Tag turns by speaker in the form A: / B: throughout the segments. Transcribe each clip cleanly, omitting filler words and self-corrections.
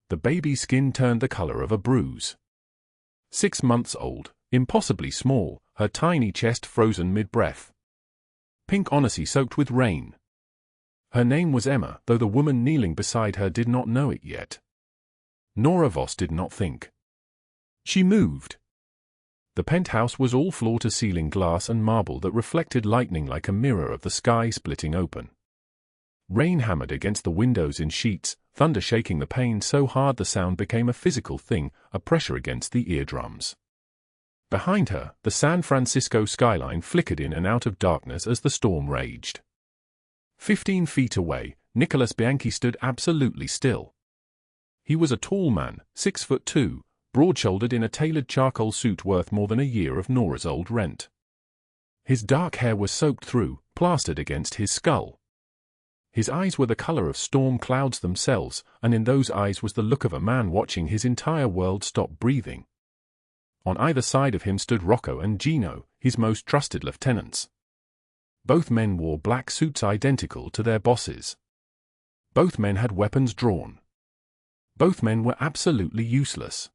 A: The baby's skin turned the color of a bruise. 6 months old, impossibly small, her tiny chest frozen mid-breath. Pink honesty soaked with rain. Her name was Emma, though the woman kneeling beside her did not know it yet. Nora Voss did not think. She moved. The penthouse was all floor-to-ceiling glass and marble that reflected lightning like a mirror of the sky splitting open. Rain hammered against the windows in sheets, thunder shaking the pane so hard the sound became a physical thing, a pressure against the eardrums. Behind her, the San Francisco skyline flickered in and out of darkness as the storm raged. 15 feet away, Nicholas Bianchi stood absolutely still. He was a tall man, 6'2", broad-shouldered in a tailored charcoal suit worth more than a year of Nora's old rent. His dark hair was soaked through, plastered against his skull. His eyes were the color of storm clouds themselves, and in those eyes was the look of a man watching his entire world stop breathing. On either side of him stood Rocco and Gino, his most trusted lieutenants. Both men wore black suits identical to their bosses. Both men had weapons drawn. Both men were absolutely useless.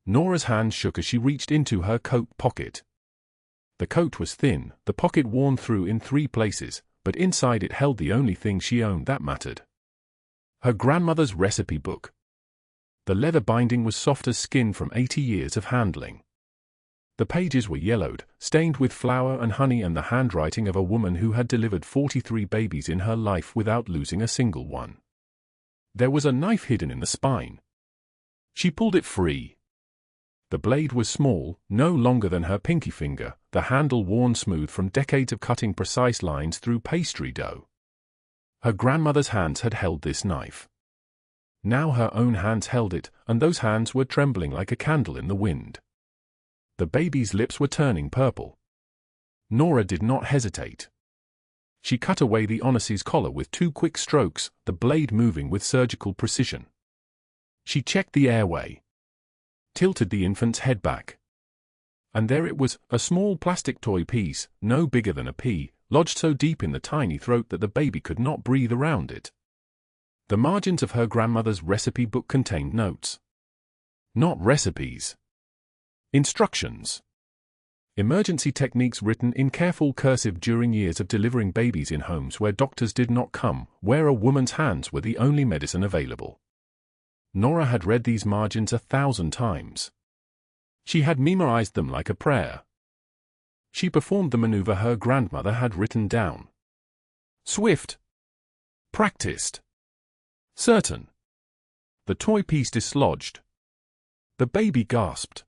A: Nora's hand shook as she reached into her coat pocket. The coat was thin, the pocket worn through in 3 places, but inside it held the only thing she owned that mattered. Her grandmother's recipe book. The leather binding was soft as skin from 80 years of handling. The pages were yellowed, stained with flour and honey and the handwriting of a woman who had delivered 43 babies in her life without losing a single one. There was a knife hidden in the spine. She pulled it free. The blade was small, no longer than her pinky finger, the handle worn smooth from decades of cutting precise lines through pastry dough. Her grandmother's hands had held this knife. Now her own hands held it, and those hands were trembling like a candle in the wind. The baby's lips were turning purple. Nora did not hesitate. She cut away the Onesi's collar with 2 quick strokes, the blade moving with surgical precision. She checked the airway. Tilted the infant's head back. And there it was, a small plastic toy piece, no bigger than a pea, lodged so deep in the tiny throat that the baby could not breathe around it. The margins of her grandmother's recipe book contained notes. Not recipes. Instructions. Emergency techniques written in careful cursive during years of delivering babies in homes where doctors did not come, where a woman's hands were the only medicine available. Nora had read these margins 1,000 times. She had memorized them like a prayer. She performed the maneuver her grandmother had written down. Swift. Practiced. Certain. The toy piece dislodged. The baby gasped.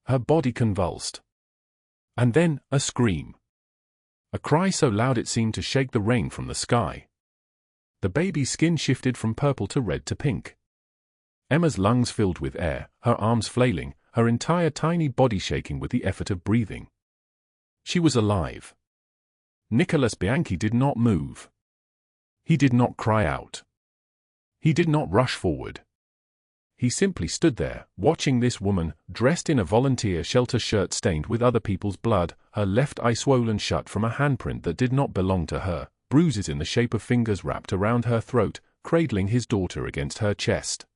A: Her body convulsed. And then, a scream. A cry so loud it seemed to shake the rain from the sky. The baby's skin shifted from purple to red to pink. Emma's lungs filled with air, her arms flailing, her entire tiny body shaking with the effort of breathing. She was alive. Nicholas Bianchi did not move. He did not cry out. He did not rush forward. He simply stood there, watching this woman, dressed in a volunteer shelter shirt stained with other people's blood, her left eye swollen shut from a handprint that did not belong to her, bruises in the shape of fingers wrapped around her throat, cradling his daughter against her chest.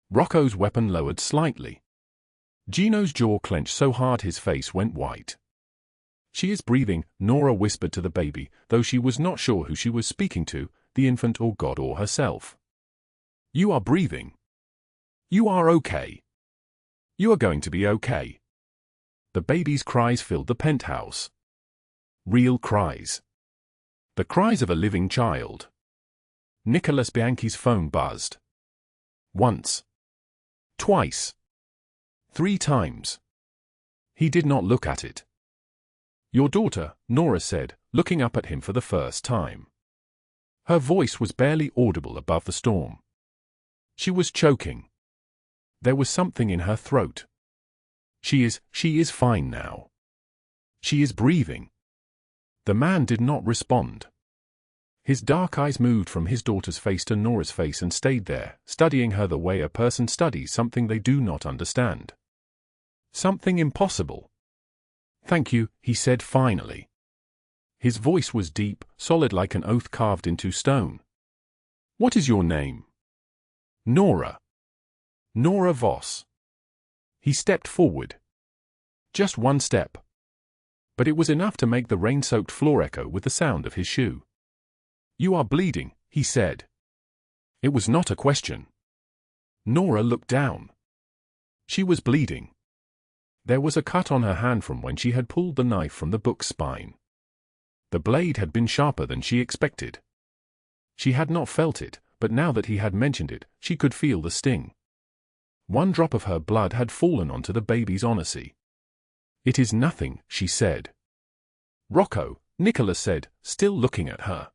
A: Rocco's weapon lowered slightly. Gino's jaw clenched so hard his face went white. She is breathing, Nora whispered to the baby, though she was not sure who she was speaking to, the infant or God or herself. You are breathing. You are okay. You are going to be okay. The baby's cries filled the penthouse. Real cries. The cries of a living child. Nicholas Bianchi's phone buzzed. Once. Twice. 3 times. He did not look at it. Your daughter, Nora said, looking up at him for the first time. Her voice was barely audible above the storm. She was choking. There was something in her throat. She is fine now. She is breathing. The man did not respond. His dark eyes moved from his daughter's face to Nora's face and stayed there, studying her the way a person studies something they do not understand. Something impossible. Thank you, he said finally. His voice was deep, solid like an oath carved into stone. What is your name? Nora. Nora Voss. He stepped forward. Just one step. But it was enough to make the rain-soaked floor echo with the sound of his shoe. "You are bleeding," he said. It was not a question. Nora looked down. She was bleeding. There was a cut on her hand from when she had pulled the knife from the book's spine. The blade had been sharper than she expected. She had not felt it, but now that he had mentioned it, she could feel the sting. One drop of her blood had fallen onto the baby's honesty. "It is nothing," she said. "Rocco," Nicholas said, still looking at her.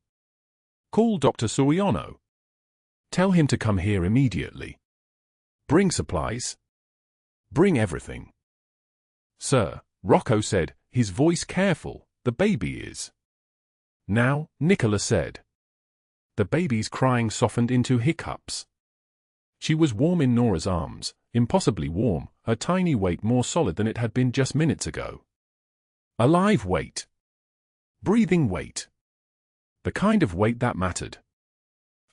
A: "Call Dr. Soriano. Tell him to come here immediately. Bring supplies. Bring everything." "Sir," Rocco said, his voice careful, "the baby is." "Now," Nicholas said. The baby's crying softened into hiccups. She was warm in Nora's arms, impossibly warm, her tiny weight more solid than it had been just minutes ago. A live weight. Breathing weight. The kind of weight that mattered.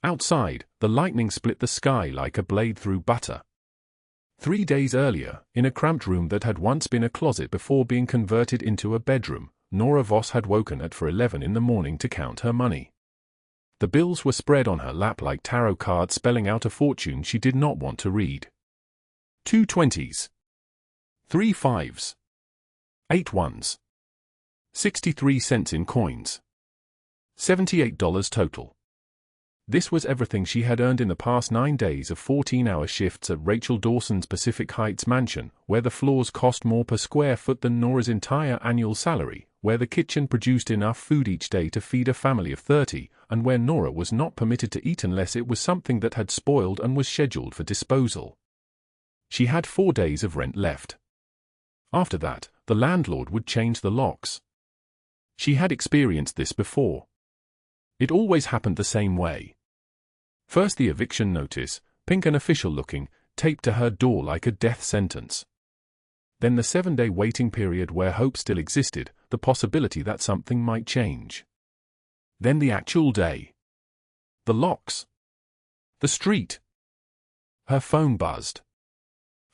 A: Outside, the lightning split the sky like a blade through butter. 3 days earlier, in a cramped room that had once been a closet before being converted into a bedroom, Nora Voss had woken at 11 in the morning to count her money. The bills were spread on her lap like tarot cards spelling out a fortune she did not want to read. 2 20s. 3 5s. 8 1s. 63 cents in coins. $78 total. This was everything she had earned in the past 9 days of 14-hour shifts at Rachel Dawson's Pacific Heights mansion, where the floors cost more per square foot than Nora's entire annual salary, where the kitchen produced enough food each day to feed a family of 30, and where Nora was not permitted to eat unless it was something that had spoiled and was scheduled for disposal. She had 4 days of rent left. After that, the landlord would change the locks. She had experienced this before. It always happened the same way. First the eviction notice, pink and official-looking, taped to her door like a death sentence. Then the 7-day waiting period where hope still existed, the possibility that something might change. Then the actual day. The locks. The street. Her phone buzzed.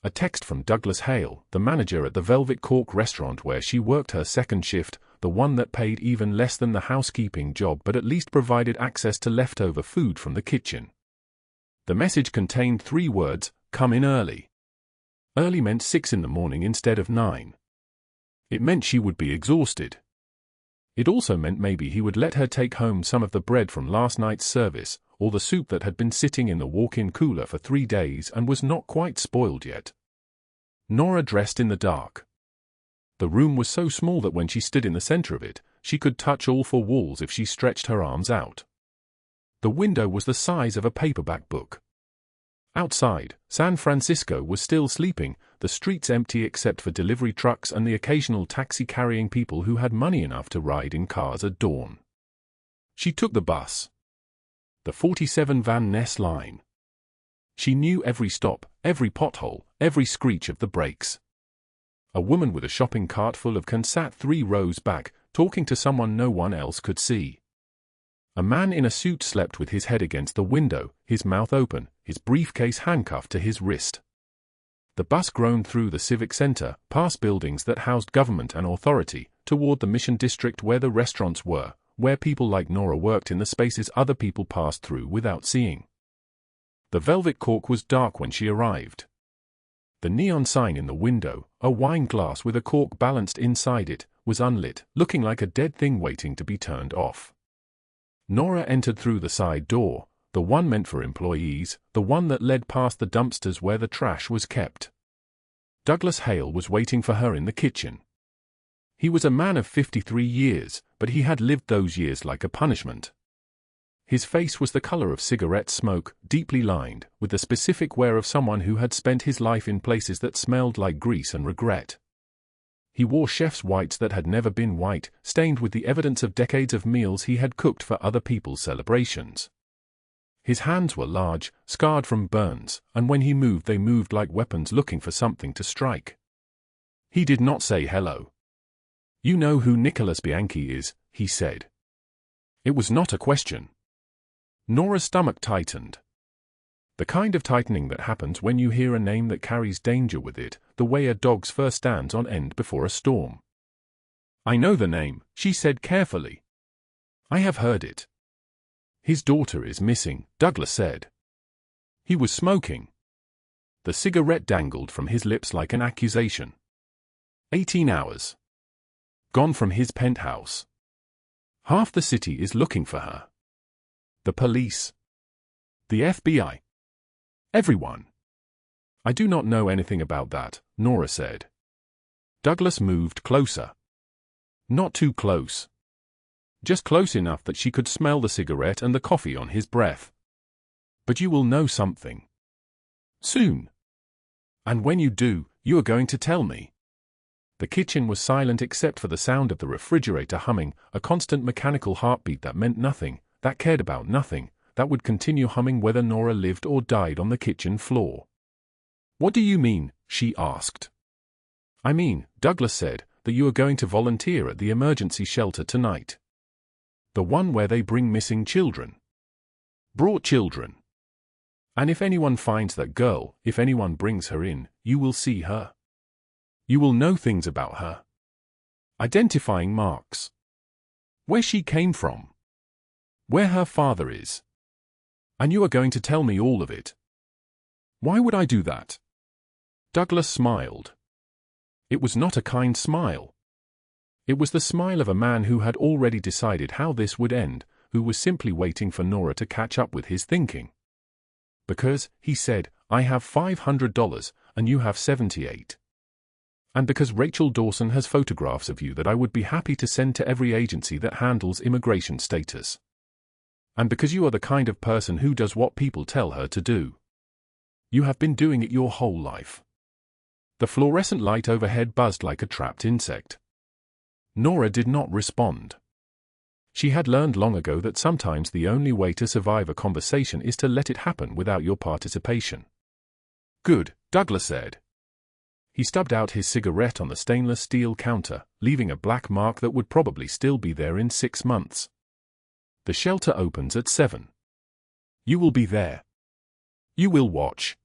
A: A text from Douglas Hale, the manager at the Velvet Cork restaurant where she worked her second shift, the one that paid even less than the housekeeping job but at least provided access to leftover food from the kitchen. The message contained 3 words, "Come in early." Early meant 6 in the morning instead of 9. It meant she would be exhausted. It also meant maybe he would let her take home some of the bread from last night's service, or the soup that had been sitting in the walk-in cooler for 3 days and was not quite spoiled yet. Nora dressed in the dark. The room was so small that when she stood in the center of it, she could touch all 4 walls if she stretched her arms out. The window was the size of a paperback book. Outside, San Francisco was still sleeping, the streets empty except for delivery trucks and the occasional taxi carrying people who had money enough to ride in cars at dawn. She took the bus. The 47 Van Ness line. She knew every stop, every pothole, every screech of the brakes. A woman with a shopping cart full of cans sat 3 rows back, talking to someone no one else could see. A man in a suit slept with his head against the window, his mouth open, his briefcase handcuffed to his wrist. The bus groaned through the civic center, past buildings that housed government and authority, toward the Mission District where the restaurants were, where people like Nora worked in the spaces other people passed through without seeing. The Velvet Cork was dark when she arrived. The neon sign in the window, a wine glass with a cork balanced inside it, was unlit, looking like a dead thing waiting to be turned off. Nora entered through the side door, the one meant for employees, the one that led past the dumpsters where the trash was kept. Douglas Hale was waiting for her in the kitchen. He was a man of 53 years, but he had lived those years like a punishment. His face was the color of cigarette smoke, deeply lined, with the specific wear of someone who had spent his life in places that smelled like grease and regret. He wore chef's whites that had never been white, stained with the evidence of decades of meals he had cooked for other people's celebrations. His hands were large, scarred from burns, and when he moved they moved like weapons looking for something to strike. He did not say hello. "You know who Nicholas Bianchi is," he said. It was not a question. Nora's stomach tightened. The kind of tightening that happens when you hear a name that carries danger with it, the way a dog's fur stands on end before a storm. I know the name, she said carefully. I have heard it. His daughter is missing, Douglas said. He was smoking. The cigarette dangled from his lips like an accusation. 18 hours. Gone from his penthouse. Half the city is looking for her. The police. The FBI. Everyone. I do not know anything about that, Nora said. Douglas moved closer. Not too close. Just close enough that she could smell the cigarette and the coffee on his breath. But you will know something. Soon. And when you do, you are going to tell me. The kitchen was silent except for the sound of the refrigerator humming, a constant mechanical heartbeat that meant nothing, that cared about nothing, that would continue humming whether Nora lived or died on the kitchen floor. What do you mean? She asked. I mean, Douglas said, that you are going to volunteer at the emergency shelter tonight. The one where they bring missing children. Brought children. And if anyone finds that girl, if anyone brings her in, you will see her. You will know things about her. Identifying marks. Where she came from. Where her father is. And you are going to tell me all of it. Why would I do that? Douglas smiled. It was not a kind smile. It was the smile of a man who had already decided how this would end, who was simply waiting for Nora to catch up with his thinking. Because, he said, I have $500 and you have 78. And because Rachel Dawson has photographs of you that I would be happy to send to every agency that handles immigration status. And because you are the kind of person who does what people tell her to do. You have been doing it your whole life. The fluorescent light overhead buzzed like a trapped insect. Nora did not respond. She had learned long ago that sometimes the only way to survive a conversation is to let it happen without your participation. Good, Douglas said. He stubbed out his cigarette on the stainless steel counter, leaving a black mark that would probably still be there in 6 months. The shelter opens at 7. You will be there. You will watch.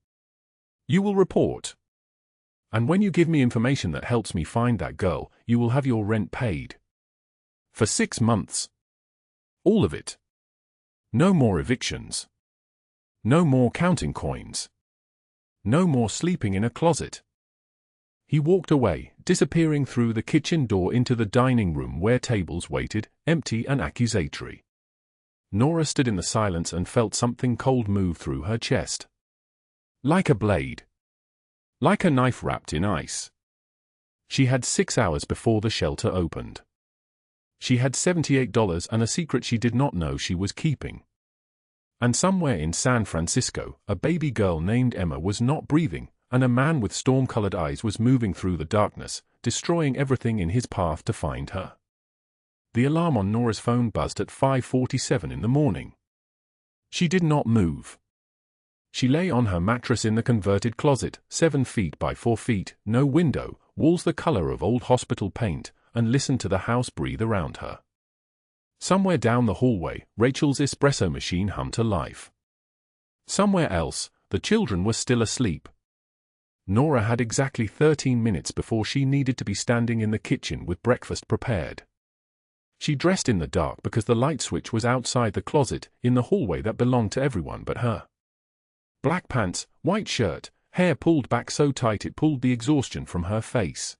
A: You will report. And when you give me information that helps me find that girl, you will have your rent paid. For 6 months. All of it. No more evictions. No more counting coins. No more sleeping in a closet. He walked away, disappearing through the kitchen door into the dining room where tables waited, empty and accusatory. Nora stood in the silence and felt something cold move through her chest. Like a blade. Like a knife wrapped in ice. She had 6 hours before the shelter opened. She had $78 and a secret she did not know she was keeping. And somewhere in San Francisco, a baby girl named Emma was not breathing, and a man with storm-colored eyes was moving through the darkness, destroying everything in his path to find her. The alarm on Nora's phone buzzed at 5:47 in the morning. She did not move. She lay on her mattress in the converted closet, 7 feet by 4 feet, no window, walls the color of old hospital paint, and listened to the house breathe around her. Somewhere down the hallway, Rachel's espresso machine hummed to life. Somewhere else, the children were still asleep. Nora had exactly 13 minutes before she needed to be standing in the kitchen with breakfast prepared. She dressed in the dark because the light switch was outside the closet, in the hallway that belonged to everyone but her. Black pants, white shirt, hair pulled back so tight it pulled the exhaustion from her face.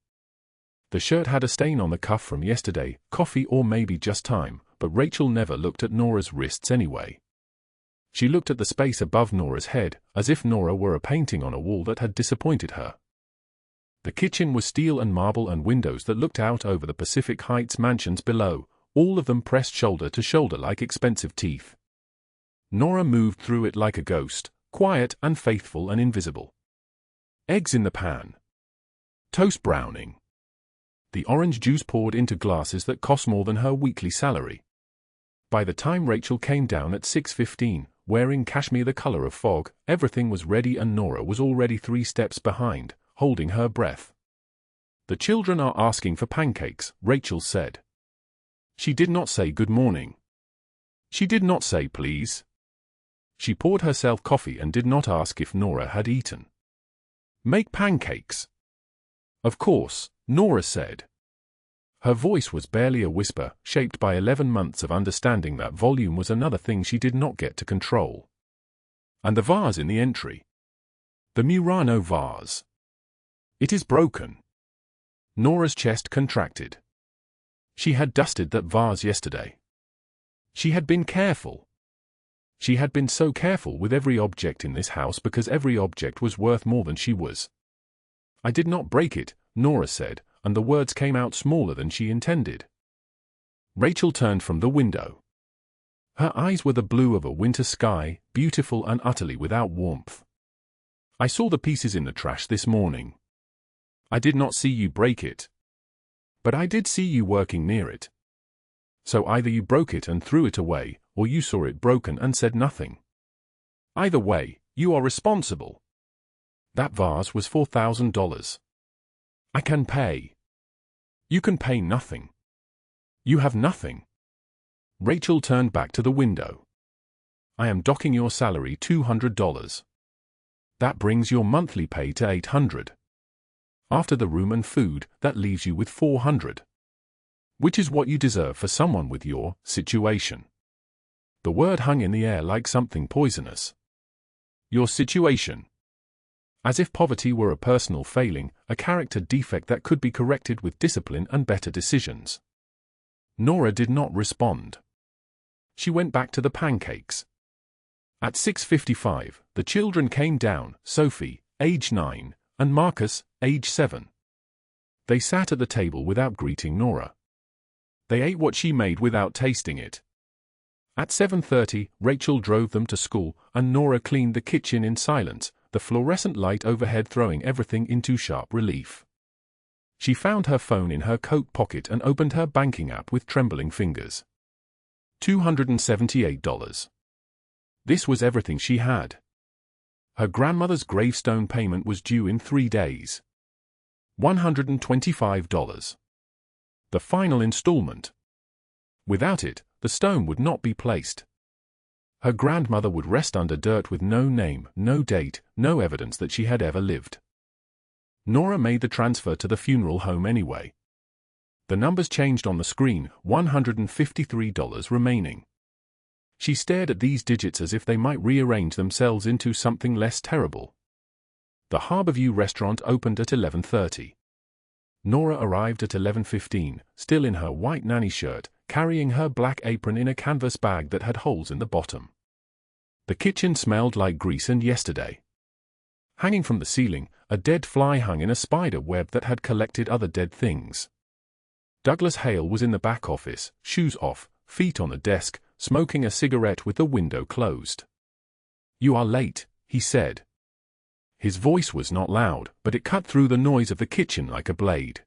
A: The shirt had a stain on the cuff from yesterday, coffee or maybe just time, but Rachel never looked at Nora's wrists anyway. She looked at the space above Nora's head, as if Nora were a painting on a wall that had disappointed her. The kitchen was steel and marble and windows that looked out over the Pacific Heights mansions below, all of them pressed shoulder to shoulder like expensive teeth. Nora moved through it like a ghost, quiet and faithful and invisible. Eggs in the pan. Toast browning. The orange juice poured into glasses that cost more than her weekly salary. By the time Rachel came down at 6:15, wearing cashmere the color of fog, everything was ready and Nora was already 3 steps behind, holding her breath. The children are asking for pancakes, Rachel said. She did not say good morning. She did not say please. She poured herself coffee and did not ask if Nora had eaten. Make pancakes. Of course, Nora said. Her voice was barely a whisper, shaped by 11 months of understanding that volume was another thing she did not get to control. And the vase in the entry. The Murano vase. It is broken. Nora's chest contracted. She had dusted that vase yesterday. She had been careful. She had been so careful with every object in this house because every object was worth more than she was. I did not break it, Nora said, and the words came out smaller than she intended. Rachel turned from the window. Her eyes were the blue of a winter sky, beautiful and utterly without warmth. I saw the pieces in the trash this morning. I did not see you break it. But I did see you working near it. So either you broke it and threw it away, or you saw it broken and said nothing. Either way, you are responsible. That vase was $4,000. I can pay. You can pay nothing. You have nothing. Rachel turned back to the window. I am docking your salary $200. That brings your monthly pay to $800. After the room and food, that leaves you with $400. Which is what you deserve for someone with your situation. The word hung in the air like something poisonous. Your situation. As if poverty were a personal failing, a character defect that could be corrected with discipline and better decisions. Nora did not respond. She went back to the pancakes. At 6:55, the children came down, Sophie, age 9, and Marcus, age 7. They sat at the table without greeting Nora. They ate what she made without tasting it. At 7:30, Rachel drove them to school, and Nora cleaned the kitchen in silence, the fluorescent light overhead throwing everything into sharp relief. She found her phone in her coat pocket and opened her banking app with trembling fingers. $278. This was everything she had. Her grandmother's gravestone payment was due in 3 days. $125. The final installment. Without it, the stone would not be placed. Her grandmother would rest under dirt with no name, no date, no evidence that she had ever lived. Nora made the transfer to the funeral home anyway. The numbers changed on the screen, $153 remaining. She stared at these digits as if they might rearrange themselves into something less terrible. The Harborview restaurant opened at 11:30. Nora arrived at 11:15, still in her white nanny shirt, carrying her black apron in a canvas bag that had holes in the bottom. The kitchen smelled like grease and yesterday. Hanging from the ceiling, a dead fly hung in a spider web that had collected other dead things. Douglas Hale was in the back office, shoes off, feet on the desk, smoking a cigarette with the window closed. "You are late," he said. His voice was not loud, but it cut through the noise of the kitchen like a blade.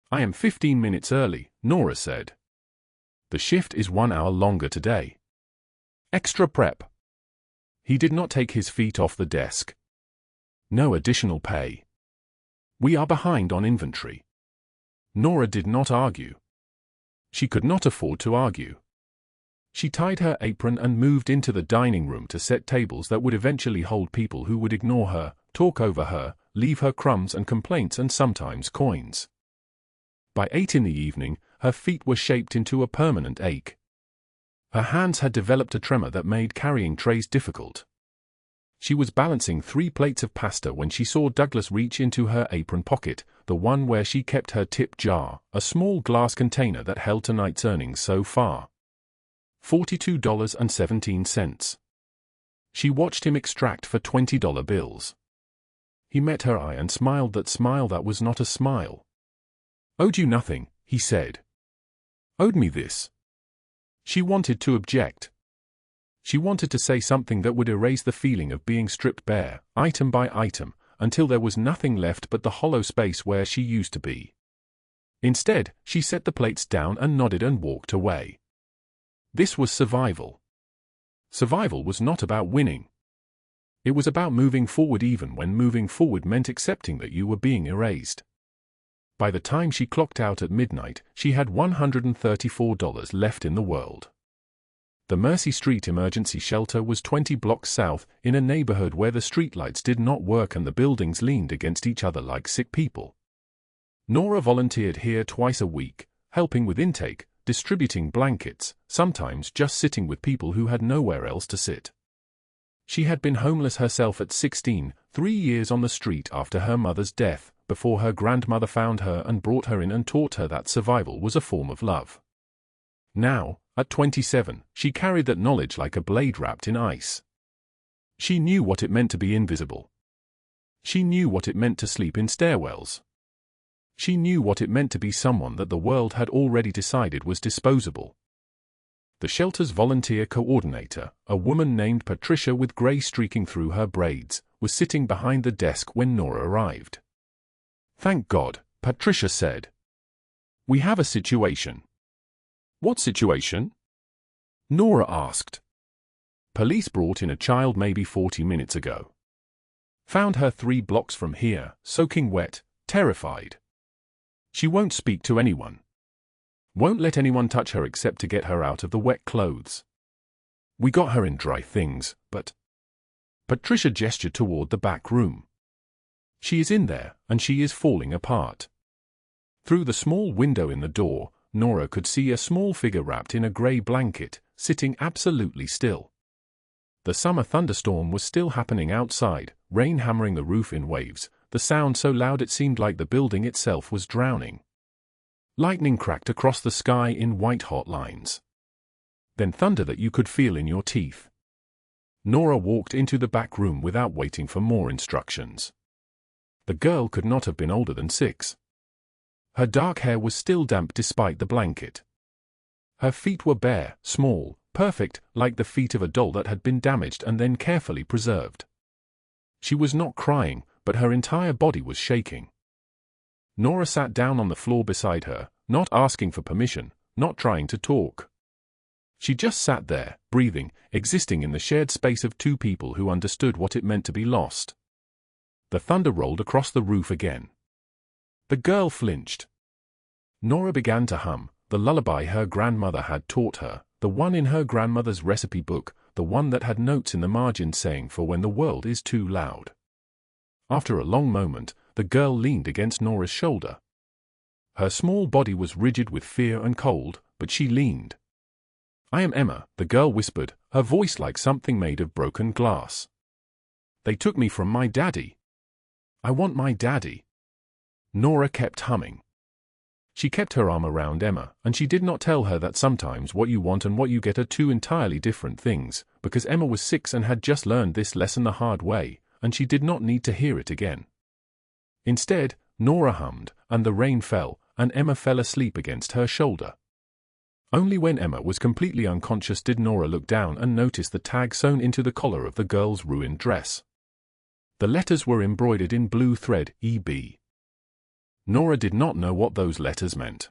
A: "I am 15 minutes early," Nora said. "The shift is 1 hour longer today. Extra prep." He did not take his feet off the desk. "No additional pay. We are behind on inventory." Nora did not argue. She could not afford to argue. She tied her apron and moved into the dining room to set tables that would eventually hold people who would ignore her, talk over her, leave her crumbs and complaints and sometimes coins. By 8 in the evening, her feet were shaped into a permanent ache. Her hands had developed a tremor that made carrying trays difficult. She was balancing 3 plates of pasta when she saw Douglas reach into her apron pocket, the one where she kept her tip jar, a small glass container that held tonight's earnings so far. $42.17. She watched him extract for $20 bills. He met her eye and smiled that smile that was not a smile. "Owed you nothing," he said. "Owed me this." She wanted to object. She wanted to say something that would erase the feeling of being stripped bare, item by item, until there was nothing left but the hollow space where she used to be. Instead, she set the plates down and nodded and walked away. This was survival. Survival was not about winning. It was about moving forward even when moving forward meant accepting that you were being erased. By the time she clocked out at midnight, she had $134 left in the world. The Mercy Street emergency shelter was 20 blocks south, in a neighborhood where the streetlights did not work and the buildings leaned against each other like sick people. Nora volunteered here twice a week, helping with intake, distributing blankets, sometimes just sitting with people who had nowhere else to sit. She had been homeless herself at 16, 3 years on the street after her mother's death, before her grandmother found her and brought her in and taught her that survival was a form of love. Now, at 27, she carried that knowledge like a blade wrapped in ice. She knew what it meant to be invisible. She knew what it meant to sleep in stairwells. She knew what it meant to be someone that the world had already decided was disposable. The shelter's volunteer coordinator, a woman named Patricia with grey streaking through her braids, was sitting behind the desk when Nora arrived. "Thank God," Patricia said. "We have a situation." "What situation?" Nora asked. "Police brought in a child maybe 40 minutes ago. Found her 3 blocks from here, soaking wet, terrified. She won't speak to anyone. Won't let anyone touch her except to get her out of the wet clothes. We got her in dry things, but—" Patricia gestured toward the back room. "She is in there, and she is falling apart." Through the small window in the door, Nora could see a small figure wrapped in a grey blanket, sitting absolutely still. The summer thunderstorm was still happening outside, rain hammering the roof in waves, the sound so loud it seemed like the building itself was drowning. Lightning cracked across the sky in white-hot lines. Then thunder that you could feel in your teeth. Nora walked into the back room without waiting for more instructions. The girl could not have been older than 6. Her dark hair was still damp despite the blanket. Her feet were bare, small, perfect, like the feet of a doll that had been damaged and then carefully preserved. She was not crying, but her entire body was shaking. Nora sat down on the floor beside her, not asking for permission, not trying to talk. She just sat there, breathing, existing in the shared space of 2 people who understood what it meant to be lost. The thunder rolled across the roof again. The girl flinched. Nora began to hum, the lullaby her grandmother had taught her, the one in her grandmother's recipe book, the one that had notes in the margin saying for when the world is too loud. After a long moment, the girl leaned against Nora's shoulder. Her small body was rigid with fear and cold, but she leaned. "I am Emma," the girl whispered, her voice like something made of broken glass. "They took me from my daddy. I want my daddy." Nora kept humming. She kept her arm around Emma, and she did not tell her that sometimes what you want and what you get are 2 entirely different things, because Emma was 6 and had just learned this lesson the hard way, and she did not need to hear it again. Instead, Nora hummed, and the rain fell, and Emma fell asleep against her shoulder. Only when Emma was completely unconscious did Nora look down and notice the tag sewn into the collar of the girl's ruined dress. The letters were embroidered in blue thread, EB. Nora did not know what those letters meant.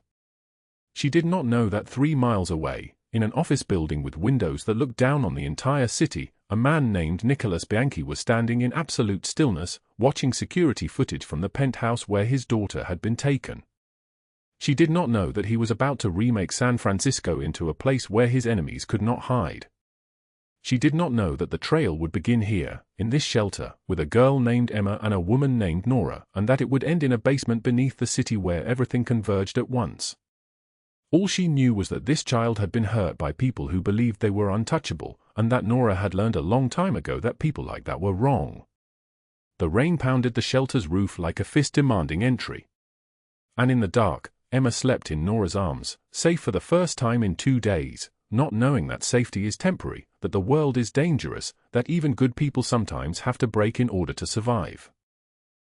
A: She did not know that 3 miles away, in an office building with windows that looked down on the entire city, a man named Nicholas Bianchi was standing in absolute stillness, watching security footage from the penthouse where his daughter had been taken. She did not know that he was about to remake San Francisco into a place where his enemies could not hide. She did not know that the trail would begin here, in this shelter, with a girl named Emma and a woman named Nora, and that it would end in a basement beneath the city where everything converged at once. All she knew was that this child had been hurt by people who believed they were untouchable, and that Nora had learned a long time ago that people like that were wrong. The rain pounded the shelter's roof like a fist demanding entry. And in the dark, Emma slept in Nora's arms, safe for the first time in 2 days, not knowing that safety is temporary, that the world is dangerous, that even good people sometimes have to break in order to survive.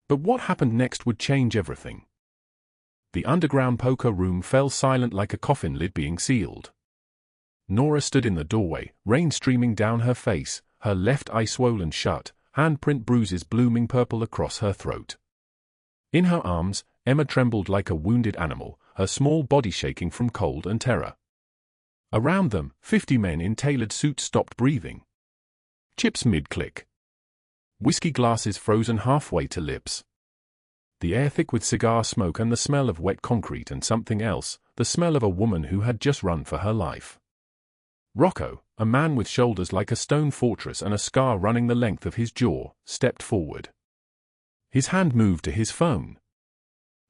A: But what happened next would change everything. The underground poker room fell silent like a coffin lid being sealed. Nora stood in the doorway, rain streaming down her face, her left eye swollen shut, handprint bruises blooming purple across her throat. In her arms, Emma trembled like a wounded animal, her small body shaking from cold and terror. Around them, 50 men in tailored suits stopped breathing. Chips mid-click. Whiskey glasses frozen halfway to lips. The air thick with cigar smoke and the smell of wet concrete and something else, the smell of a woman who had just run for her life. Rocco, a man with shoulders like a stone fortress and a scar running the length of his jaw, stepped forward. His hand moved to his phone.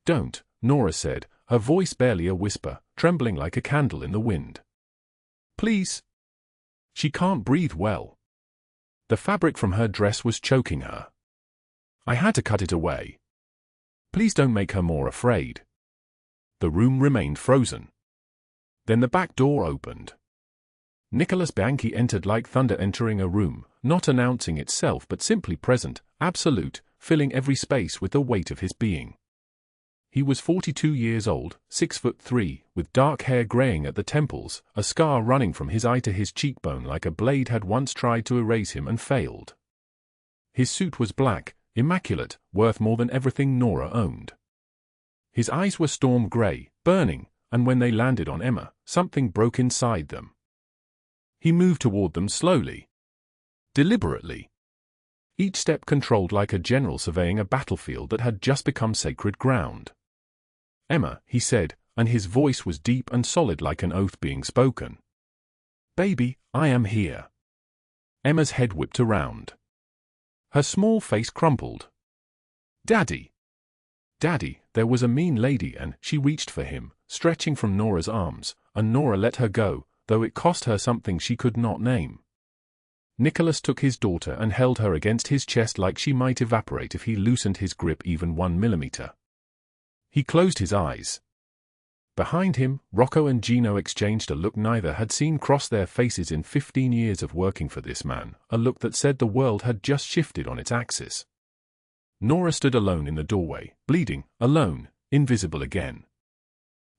A: "Don't," Nora said, her voice barely a whisper, trembling like a candle in the wind. "Please." She can't breathe well. The fabric from her dress was choking her. I had to cut it away. Please don't make her more afraid. The room remained frozen. Then the back door opened. Nicholas Bianchi entered like thunder entering a room, not announcing itself but simply present, absolute, filling every space with the weight of his being. He was 42 years old, 6'3", with dark hair graying at the temples, a scar running from his eye to his cheekbone like a blade had once tried to erase him and failed. His suit was black, immaculate, worth more than everything Nora owned. His eyes were storm gray, burning, and when they landed on Emma, something broke inside them. He moved toward them slowly. Deliberately. Each step controlled like a general surveying a battlefield that had just become sacred ground. "Emma," he said, and his voice was deep and solid like an oath being spoken. "Baby, I am here." Emma's head whipped around. Her small face crumpled. "Daddy." "Daddy," there was a mean lady and she reached for him, stretching from Nora's arms, and Nora let her go, though it cost her something she could not name. Nicholas took his daughter and held her against his chest like she might evaporate if he loosened his grip even 1 millimeter. He closed his eyes. Behind him, Rocco and Gino exchanged a look neither had seen cross their faces in 15 years of working for this man, a look that said the world had just shifted on its axis. Nora stood alone in the doorway, bleeding, alone, invisible again.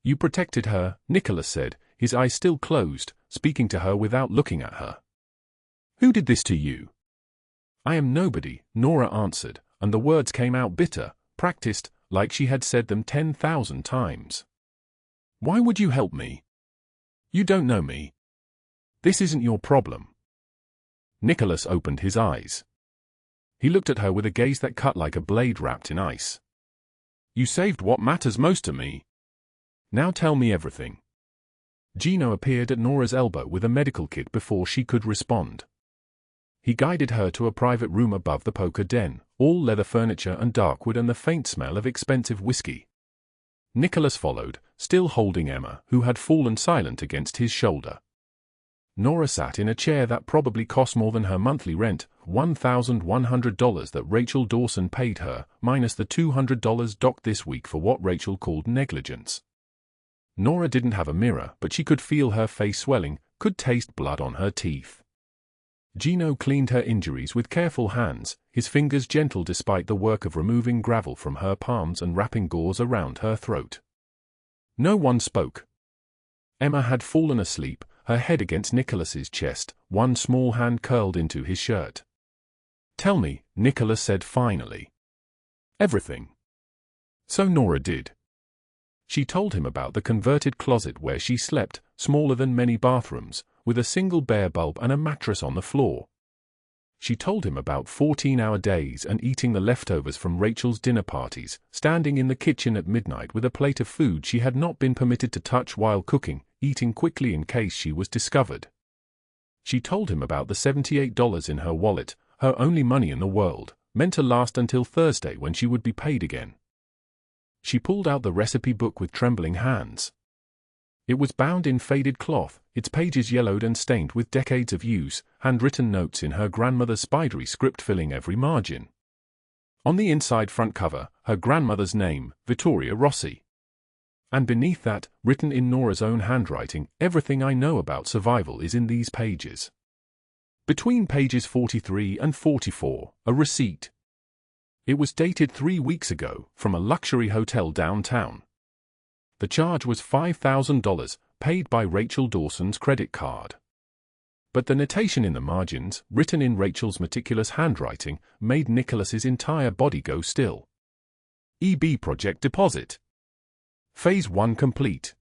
A: "You protected her," Nicholas said, his eyes still closed, speaking to her without looking at her. "Who did this to you?" "I am nobody," Nora answered, and the words came out bitter, practiced, like she had said them 10,000 times. "Why would you help me? You don't know me. This isn't your problem." Nicholas opened his eyes. He looked at her with a gaze that cut like a blade wrapped in ice. "You saved what matters most to me. Now tell me everything." Gino appeared at Nora's elbow with a medical kit before she could respond. He guided her to a private room above the poker den, all leather furniture and dark wood and the faint smell of expensive whiskey. Nicholas followed, still holding Emma, who had fallen silent against his shoulder. Nora sat in a chair that probably cost more than her monthly rent, $1,100 that Rachel Dawson paid her, minus the $200 docked this week for what Rachel called negligence. Nora didn't have a mirror, but she could feel her face swelling, could taste blood on her teeth. Gino cleaned her injuries with careful hands, his fingers gentle despite the work of removing gravel from her palms and wrapping gauze around her throat. No one spoke. Emma had fallen asleep, her head against Nicholas's chest, one small hand curled into his shirt. "Tell me," Nicholas said finally. "Everything." So Nora did. She told him about the converted closet where she slept, smaller than many bathrooms, with a single bare bulb and a mattress on the floor. She told him about 14-hour days and eating the leftovers from Rachel's dinner parties, standing in the kitchen at midnight with a plate of food she had not been permitted to touch while cooking, eating quickly in case she was discovered. She told him about the $78 in her wallet, her only money in the world, meant to last until Thursday when she would be paid again. She pulled out the recipe book with trembling hands. It was bound in faded cloth, its pages yellowed and stained with decades of use, handwritten notes in her grandmother's spidery script filling every margin. On the inside front cover, her grandmother's name, Vittoria Rossi. And beneath that, written in Nora's own handwriting, "Everything I know about survival is in these pages." Between pages 43 and 44, a receipt. It was dated 3 weeks ago, from a luxury hotel downtown. The charge was $5,000, paid by Rachel Dawson's credit card. But the notation in the margins, written in Rachel's meticulous handwriting, made Nicholas's entire body go still. EB project deposit. Phase 1 complete.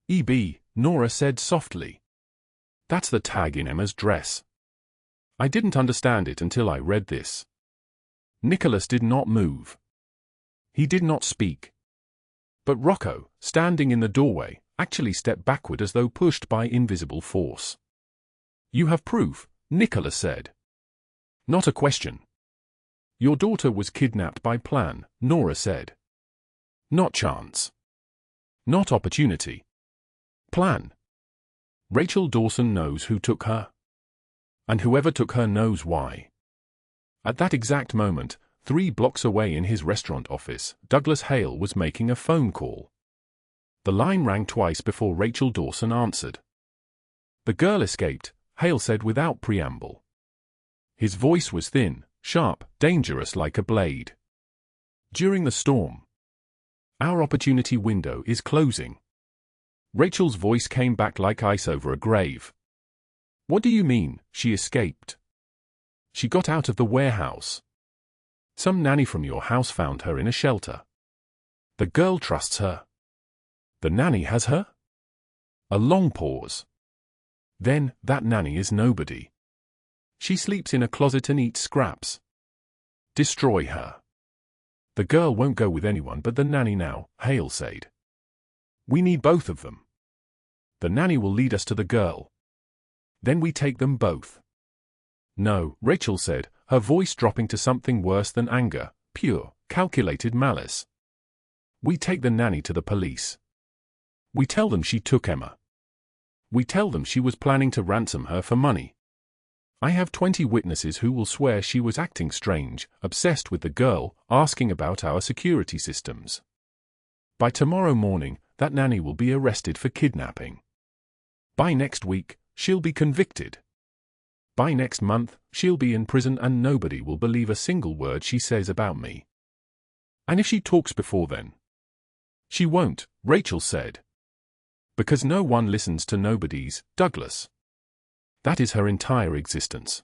A: EB, Nora said softly. That's the tag in Emma's dress. I didn't understand it until I read this. Nicholas did not move. He did not speak. But Rocco, standing in the doorway, actually stepped backward as though pushed by invisible force. You have proof, Nicholas said. Not a question. Your daughter was kidnapped by plan, Nora said. Not chance. Not opportunity. Plan. Rachel Dawson knows who took her. And whoever took her knows why. At that exact moment, 3 blocks away in his restaurant office, Douglas Hale was making a phone call. The line rang twice before Rachel Dawson answered. The girl escaped, Hale said without preamble. His voice was thin, sharp, dangerous like a blade. During the storm. Our opportunity window is closing. Rachel's voice came back like ice over a grave. What do you mean, she escaped? She got out of the warehouse. Some nanny from your house found her in a shelter. The girl trusts her. The nanny has her? A long pause. Then, that nanny is nobody. She sleeps in a closet and eats scraps. Destroy her. The girl won't go with anyone but the nanny now, Hale said. We need both of them. The nanny will lead us to the girl. Then we take them both. No, Rachel said, her voice dropping to something worse than anger, pure, calculated malice. We take the nanny to the police. We tell them she took Emma. We tell them she was planning to ransom her for money. I have 20 witnesses who will swear she was acting strange, obsessed with the girl, asking about our security systems. By tomorrow morning, that nanny will be arrested for kidnapping. By next week, she'll be convicted. By next month, she'll be in prison and nobody will believe a single word she says about me. And if she talks before then? She won't, Rachel said. Because no one listens to nobodies, Douglas. That is her entire existence.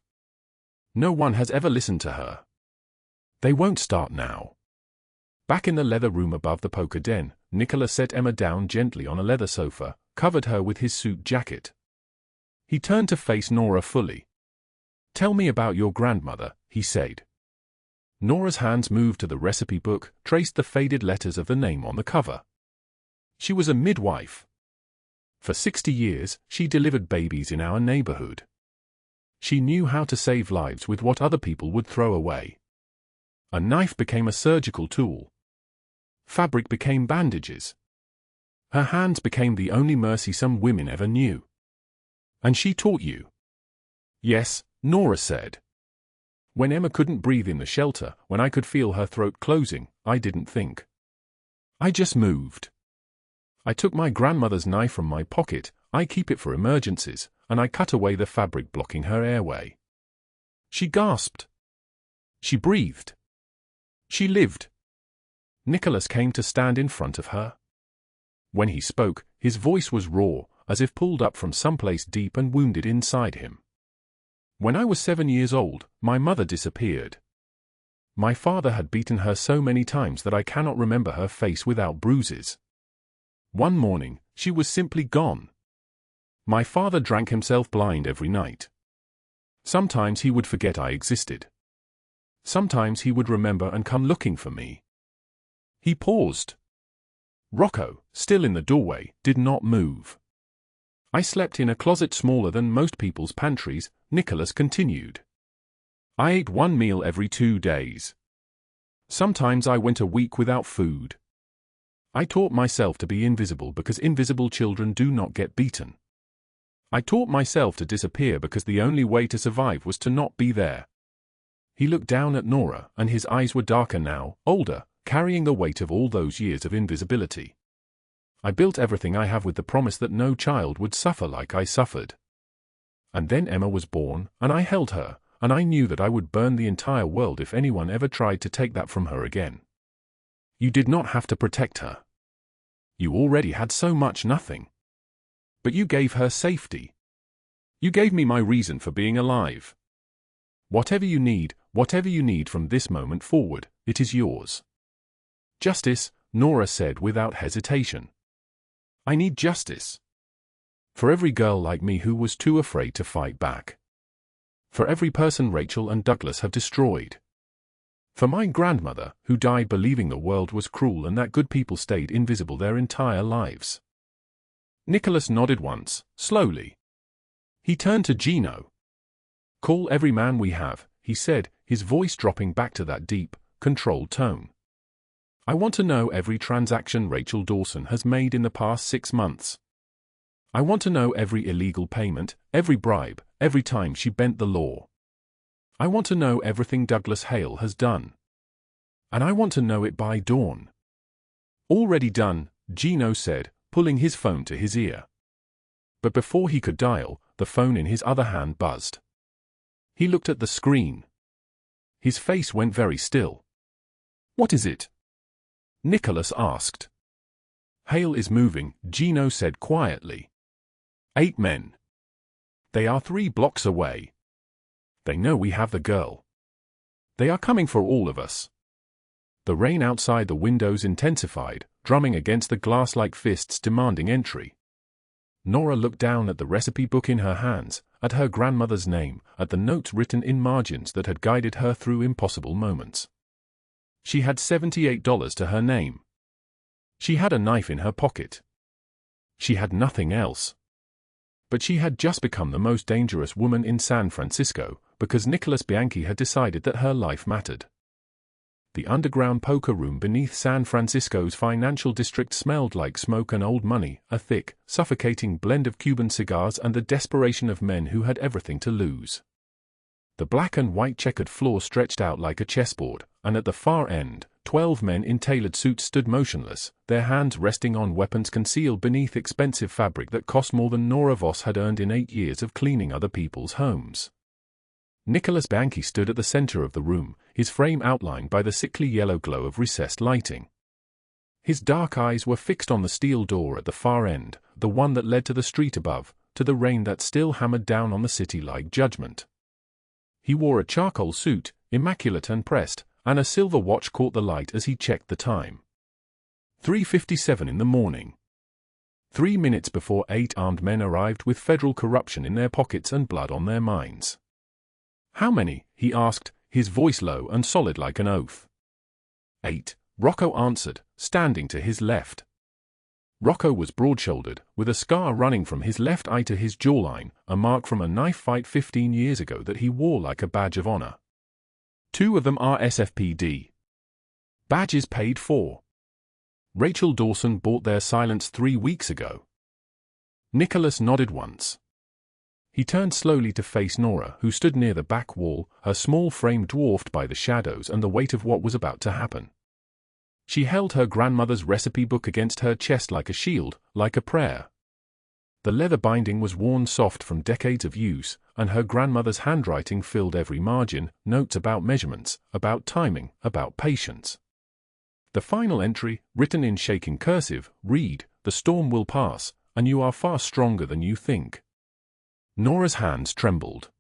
A: No one has ever listened to her. They won't start now. Back in the leather room above the poker den, Nicholas set Emma down gently on a leather sofa, covered her with his suit jacket. He turned to face Nora fully. Tell me about your grandmother, he said. Nora's hands moved to the recipe book, traced the faded letters of the name on the cover. She was a midwife. For 60 years, she delivered babies in our neighborhood. She knew how to save lives with what other people would throw away. A knife became a surgical tool. Fabric became bandages. Her hands became the only mercy some women ever knew. And she taught you? Yes, Nora said. When Emma couldn't breathe in the shelter, when I could feel her throat closing, I didn't think. I just moved. I took my grandmother's knife from my pocket, I keep it for emergencies, and I cut away the fabric blocking her airway. She gasped. She breathed. She lived. Nicholas came to stand in front of her. When he spoke, his voice was raw, as if pulled up from someplace deep and wounded inside him. When I was 7 years old, my mother disappeared. My father had beaten her so many times that I cannot remember her face without bruises. One morning, she was simply gone. My father drank himself blind every night. Sometimes he would forget I existed. Sometimes he would remember and come looking for me. He paused. Rocco, still in the doorway, did not move. I slept in a closet smaller than most people's pantries, Nicholas continued. I ate one meal every 2 days. Sometimes I went a week without food. I taught myself to be invisible because invisible children do not get beaten. I taught myself to disappear because the only way to survive was to not be there. He looked down at Nora, and his eyes were darker now, older, carrying the weight of all those years of invisibility. I built everything I have with the promise that no child would suffer like I suffered. And then Emma was born, and I held her, and I knew that I would burn the entire world if anyone ever tried to take that from her again. You did not have to protect her. You already had so much nothing. But you gave her safety. You gave me my reason for being alive. Whatever you need from this moment forward, it is yours. Justice, Nora said without hesitation. I need justice. For every girl like me who was too afraid to fight back. For every person Rachel and Douglas have destroyed. For my grandmother, who died believing the world was cruel and that good people stayed invisible their entire lives. Nicholas nodded once, slowly. He turned to Gino. "Call every man we have," he said, his voice dropping back to that deep, controlled tone. "I want to know every transaction Rachel Dawson has made in the past 6 months. I want to know every illegal payment, every bribe, every time she bent the law. I want to know everything Douglas Hale has done. And I want to know it by dawn." "Already done," Gino said, pulling his phone to his ear. But before he could dial, the phone in his other hand buzzed. He looked at the screen. His face went very still. "What is it?" Nicholas asked. "Hale is moving," Gino said quietly. 8 men. They are 3 blocks away. They know we have the girl. They are coming for all of us. The rain outside the windows intensified, drumming against the glass like fists demanding entry. Nora looked down at the recipe book in her hands, at her grandmother's name, at the notes written in margins that had guided her through impossible moments. She had $78 to her name. She had a knife in her pocket. She had nothing else. But she had just become the most dangerous woman in San Francisco, because Nicholas Bianchi had decided that her life mattered. The underground poker room beneath San Francisco's financial district smelled like smoke and old money, a thick, suffocating blend of Cuban cigars and the desperation of men who had everything to lose. The black and white checkered floor stretched out like a chessboard, and at the far end, 12 men in tailored suits stood motionless, their hands resting on weapons concealed beneath expensive fabric that cost more than Nora Voss had earned in 8 years of cleaning other people's homes. Nicholas Bianchi stood at the center of the room, his frame outlined by the sickly yellow glow of recessed lighting. His dark eyes were fixed on the steel door at the far end, the one that led to the street above, to the rain that still hammered down on the city like judgment. He wore a charcoal suit, immaculate and pressed, and a silver watch caught the light as he checked the time. 3:57 in the morning. 3 minutes before 8 armed men arrived with federal corruption in their pockets and blood on their minds. "How many?" he asked, his voice low and solid like an oath. 8, Rocco answered, standing to his left. Rocco was broad-shouldered, with a scar running from his left eye to his jawline, a mark from a knife fight 15 years ago that he wore like a badge of honor. 2 of them are SFPD. Badges paid for. Rachel Dawson bought their silence 3 weeks ago. Nicholas nodded once. He turned slowly to face Nora, who stood near the back wall, her small frame dwarfed by the shadows and the weight of what was about to happen. She held her grandmother's recipe book against her chest like a shield, like a prayer. The leather binding was worn soft from decades of use, and her grandmother's handwriting filled every margin, notes about measurements, about timing, about patience. The final entry, written in shaking cursive, read, "The storm will pass, and you are far stronger than you think." Nora's hands trembled.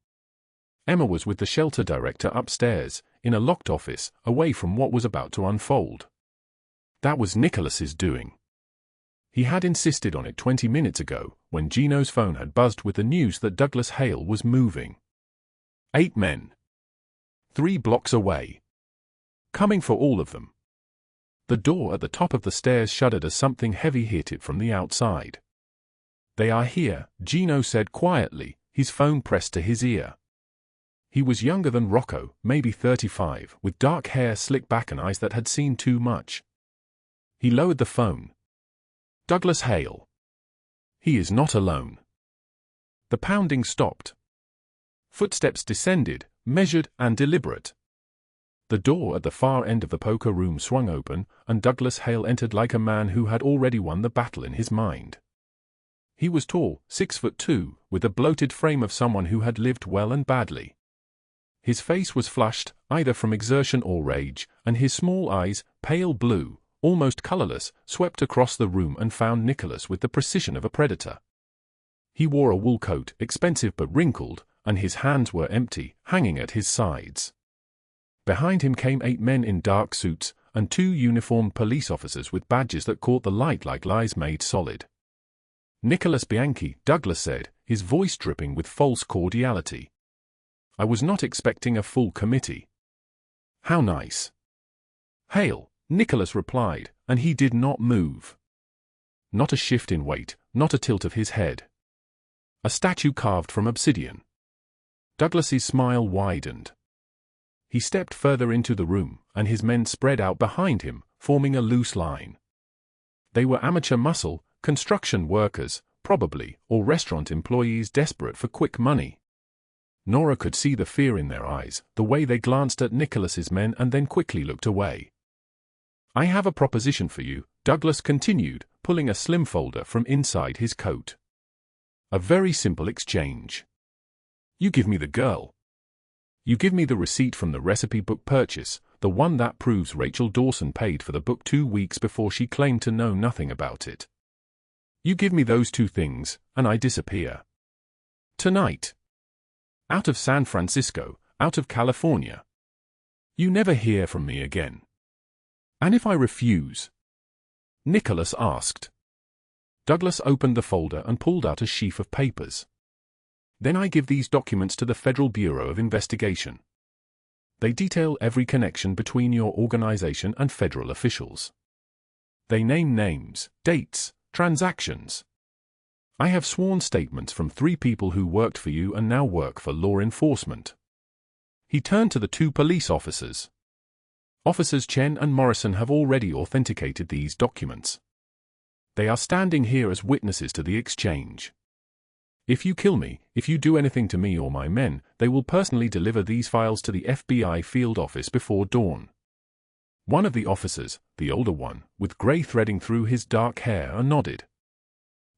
A: Emma was with the shelter director upstairs, in a locked office, away from what was about to unfold. That was Nicholas's doing. He had insisted on it 20 minutes ago, when Gino's phone had buzzed with the news that Douglas Hale was moving. 8 men. 3 blocks away. Coming for all of them. The door at the top of the stairs shuddered as something heavy hit it from the outside. "They are here," Gino said quietly, his phone pressed to his ear. He was younger than Rocco, maybe 35, with dark hair slicked back and eyes that had seen too much. He lowered the phone. "Douglas Hale. He is not alone." The pounding stopped. Footsteps descended, measured and deliberate. The door at the far end of the poker room swung open, and Douglas Hale entered like a man who had already won the battle in his mind. He was tall, 6'2", with the bloated frame of someone who had lived well and badly. His face was flushed, either from exertion or rage, and his small eyes, pale blue, almost colorless, swept across the room and found Nicholas with the precision of a predator. He wore a wool coat, expensive but wrinkled, and his hands were empty, hanging at his sides. Behind him came 8 men in dark suits, and 2 uniformed police officers with badges that caught the light like lies made solid. "Nicholas Bianchi," Douglas said, his voice dripping with false cordiality. "I was not expecting a full committee." "How nice." "Hale," Nicholas replied, and he did not move. Not a shift in weight, not a tilt of his head. A statue carved from obsidian. Douglas's smile widened. He stepped further into the room, and his men spread out behind him, forming a loose line. They were amateur muscle, construction workers, probably, or restaurant employees desperate for quick money. Nora could see the fear in their eyes, the way they glanced at Nicholas's men and then quickly looked away. "I have a proposition for you," Douglas continued, pulling a slim folder from inside his coat. "A very simple exchange. You give me the girl. You give me the receipt from the recipe book purchase, the one that proves Rachel Dawson paid for the book 2 weeks before she claimed to know nothing about it. You give me those 2 things, and I disappear. Tonight. Out of San Francisco, out of California. You never hear from me again." "And if I refuse?" Nicholas asked. Douglas opened the folder and pulled out a sheaf of papers. "Then I give these documents to the Federal Bureau of Investigation. They detail every connection between your organization and federal officials. They name names, dates, transactions. I have sworn statements from 3 people who worked for you and now work for law enforcement." He turned to the 2 police officers. "Officers Chen and Morrison have already authenticated these documents. They are standing here as witnesses to the exchange. If you kill me, if you do anything to me or my men, they will personally deliver these files to the FBI field office before dawn." One of the officers, the older one, with gray threading through his dark hair, nodded.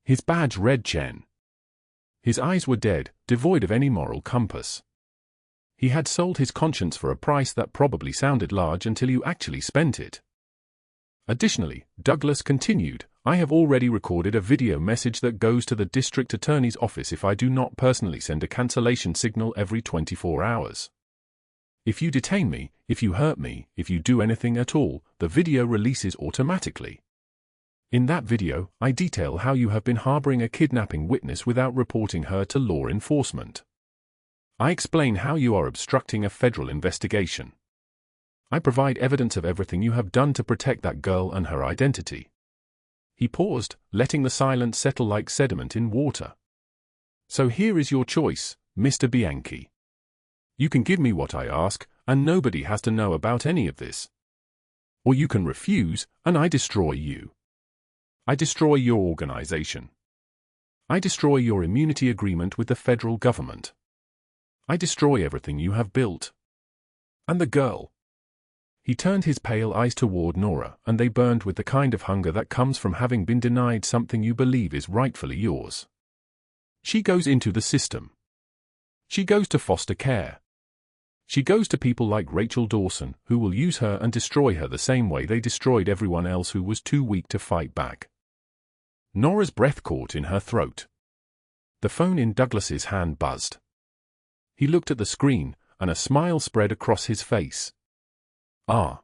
A: His badge read Chen. His eyes were dead, devoid of any moral compass. He had sold his conscience for a price that probably sounded large until you actually spent it. Additionally, Douglas continued, "I have already recorded a video message that goes to the district attorney's office if I do not personally send a cancellation signal every 24 hours. If you detain me, if you hurt me, if you do anything at all, the video releases automatically. In that video, I detail how you have been harboring a kidnapping witness without reporting her to law enforcement. I explain how you are obstructing a federal investigation. I provide evidence of everything you have done to protect that girl and her identity." He paused, letting the silence settle like sediment in water. "So here is your choice, Mr. Bianchi. You can give me what I ask, and nobody has to know about any of this. Or you can refuse, and I destroy you. I destroy your organization. I destroy your immunity agreement with the federal government. I destroy everything you have built. And the girl." He turned his pale eyes toward Nora, and they burned with the kind of hunger that comes from having been denied something you believe is rightfully yours. "She goes into the system. She goes to foster care. She goes to people like Rachel Dawson, who will use her and destroy her the same way they destroyed everyone else who was too weak to fight back." Nora's breath caught in her throat. The phone in Douglas's hand buzzed. He looked at the screen, and a smile spread across his face. "Ah.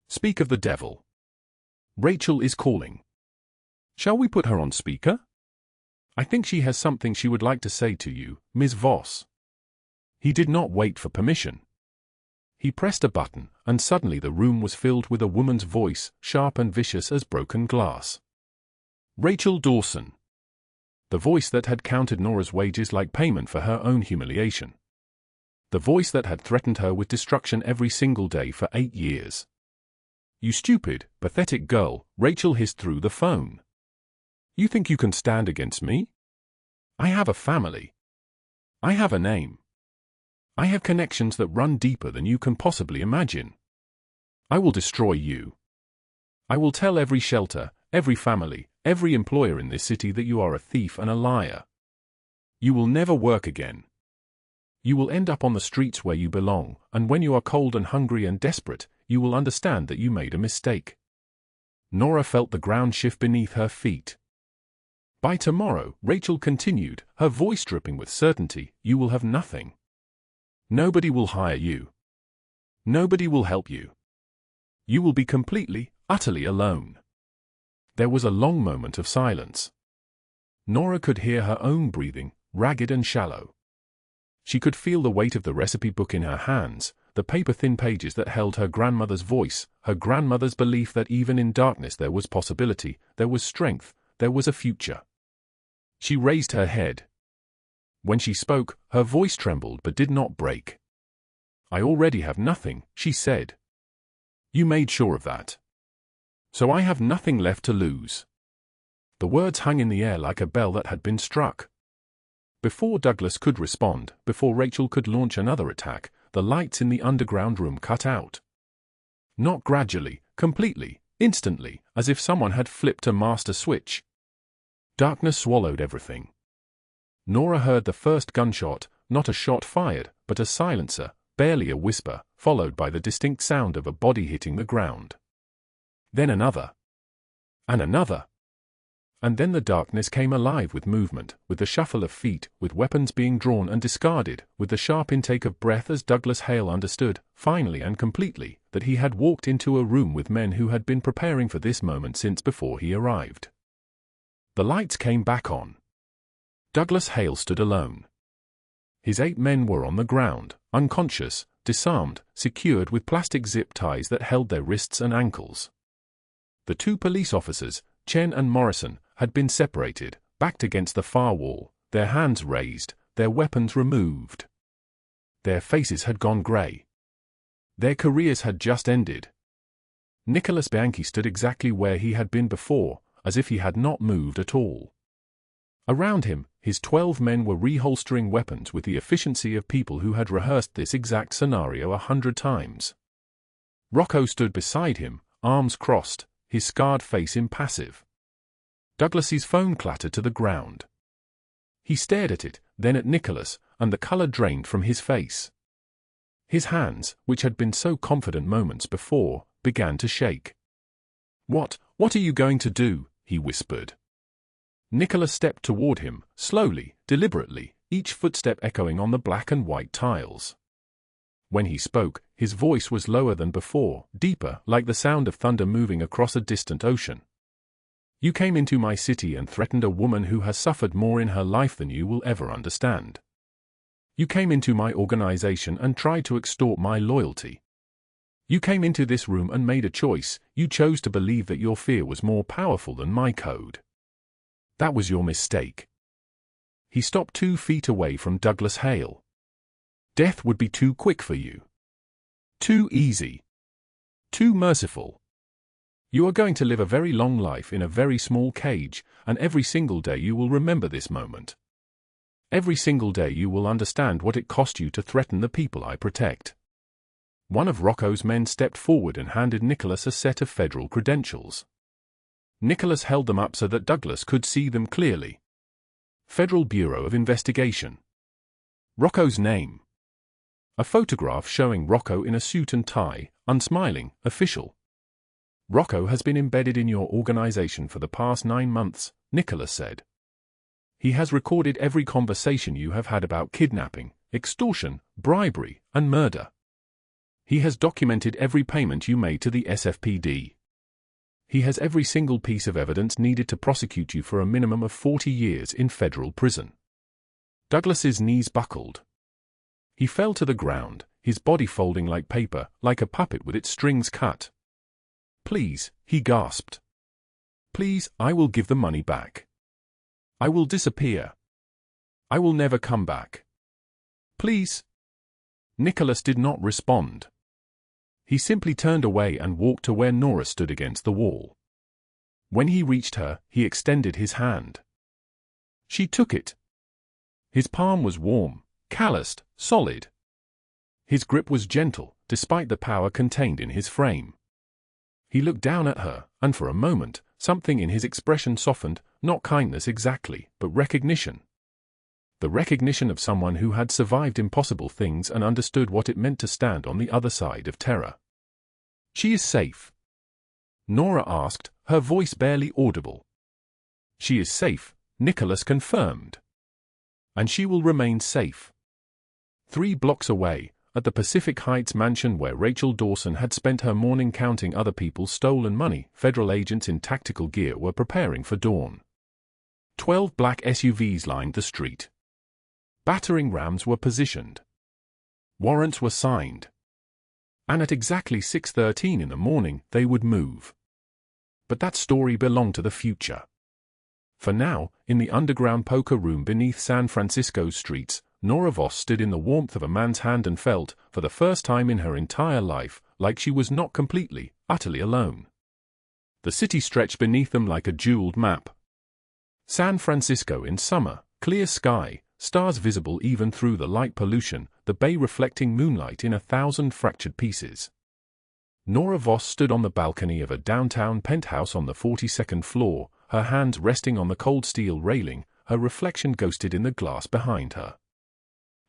A: Speak of the devil. Rachel is calling. Shall we put her on speaker? I think she has something she would like to say to you, Ms. Voss." He did not wait for permission. He pressed a button, and suddenly the room was filled with a woman's voice, sharp and vicious as broken glass. "Rachel Dawson." The voice that had counted Nora's wages like payment for her own humiliation. The voice that had threatened her with destruction every single day for 8 years. "You stupid, pathetic girl," Rachel hissed through the phone. "You think you can stand against me? I have a family. I have a name. I have connections that run deeper than you can possibly imagine. I will destroy you. I will tell every shelter, every family, every employer in this city that you are a thief and a liar. You will never work again. You will end up on the streets where you belong, and when you are cold and hungry and desperate, you will understand that you made a mistake." Nora felt the ground shift beneath her feet. "By tomorrow," Rachel continued, her voice dripping with certainty, "you will have nothing. Nobody will hire you. Nobody will help you. You will be completely, utterly alone." There was a long moment of silence. Nora could hear her own breathing, ragged and shallow. She could feel the weight of the recipe book in her hands, the paper-thin pages that held her grandmother's voice, her grandmother's belief that even in darkness there was possibility, there was strength, there was a future. She raised her head. When she spoke, her voice trembled but did not break. "I already have nothing," she said. "You made sure of that. So I have nothing left to lose." The words hung in the air like a bell that had been struck. Before Douglas could respond, before Rachel could launch another attack, the lights in the underground room cut out. Not gradually, completely, instantly, as if someone had flipped a master switch. Darkness swallowed everything. Nora heard the first gunshot, not a shot fired, but a silencer, barely a whisper, followed by the distinct sound of a body hitting the ground. Then another. And another. And then the darkness came alive with movement, with the shuffle of feet, with weapons being drawn and discarded, with the sharp intake of breath as Douglas Hale understood, finally and completely, that he had walked into a room with men who had been preparing for this moment since before he arrived. The lights came back on. Douglas Hale stood alone. His 8 men were on the ground, unconscious, disarmed, secured with plastic zip ties that held their wrists and ankles. The 2 police officers, Chen and Morrison, had been separated, backed against the far wall, their hands raised, their weapons removed. Their faces had gone grey. Their careers had just ended. Nicholas Bianchi stood exactly where he had been before, as if he had not moved at all. Around him, his 12 men were reholstering weapons with the efficiency of people who had rehearsed this exact scenario 100 times. Rocco stood beside him, arms crossed, his scarred face impassive. Douglas's phone clattered to the ground. He stared at it, then at Nicholas, and the color drained from his face. His hands, which had been so confident moments before, began to shake. What are you going to do?" he whispered. Nicholas stepped toward him, slowly, deliberately, each footstep echoing on the black and white tiles. When he spoke, his voice was lower than before, deeper, like the sound of thunder moving across a distant ocean. "You came into my city and threatened a woman who has suffered more in her life than you will ever understand. You came into my organization and tried to extort my loyalty. You came into this room and made a choice. You chose to believe that your fear was more powerful than my code. That was your mistake." He stopped 2 feet away from Douglas Hale. "Death would be too quick for you. Too easy. Too merciful. You are going to live a very long life in a very small cage, and every single day you will remember this moment. Every single day you will understand what it cost you to threaten the people I protect." One of Rocco's men stepped forward and handed Nicholas a set of federal credentials. Nicholas held them up so that Douglas could see them clearly. Federal Bureau of Investigation. Rocco's name. A photograph showing Rocco in a suit and tie, unsmiling, official. "Rocco has been embedded in your organization for the past 9 months, Nicholas said. He has recorded every conversation you have had about kidnapping, extortion, bribery, and murder. He has documented every payment you made to the SFPD. He has every single piece of evidence needed to prosecute you for a minimum of 40 years in federal prison." Douglas's knees buckled. He fell to the ground, his body folding like paper, like a puppet with its strings cut. "Please," he gasped. "Please, I will give the money back. I will disappear. I will never come back. Please." Nicholas did not respond. He simply turned away and walked to where Nora stood against the wall. When he reached her, he extended his hand. She took it. His palm was warm, calloused, solid. His grip was gentle, despite the power contained in his frame. He looked down at her, and for a moment, something in his expression softened, not kindness exactly, but recognition. The recognition of someone who had survived impossible things and understood what it meant to stand on the other side of terror. "She is safe?" Nora asked, her voice barely audible. "She is safe," Nicholas confirmed. "And she will remain safe." 3 blocks away, at the Pacific Heights mansion where Rachel Dawson had spent her morning counting other people's stolen money, federal agents in tactical gear were preparing for dawn. 12 black SUVs lined the street. Battering rams were positioned. Warrants were signed. And at exactly 6:13 in the morning, they would move. But that story belonged to the future. For now, in the underground poker room beneath San Francisco's streets, Nora Voss stood in the warmth of a man's hand and felt, for the first time in her entire life, like she was not completely, utterly alone. The city stretched beneath them like a jeweled map. San Francisco in summer, clear sky, stars visible even through the light pollution, the bay reflecting moonlight in 1,000 fractured pieces. Nora Voss stood on the balcony of a downtown penthouse on the 42nd floor, her hands resting on the cold steel railing, her reflection ghosted in the glass behind her.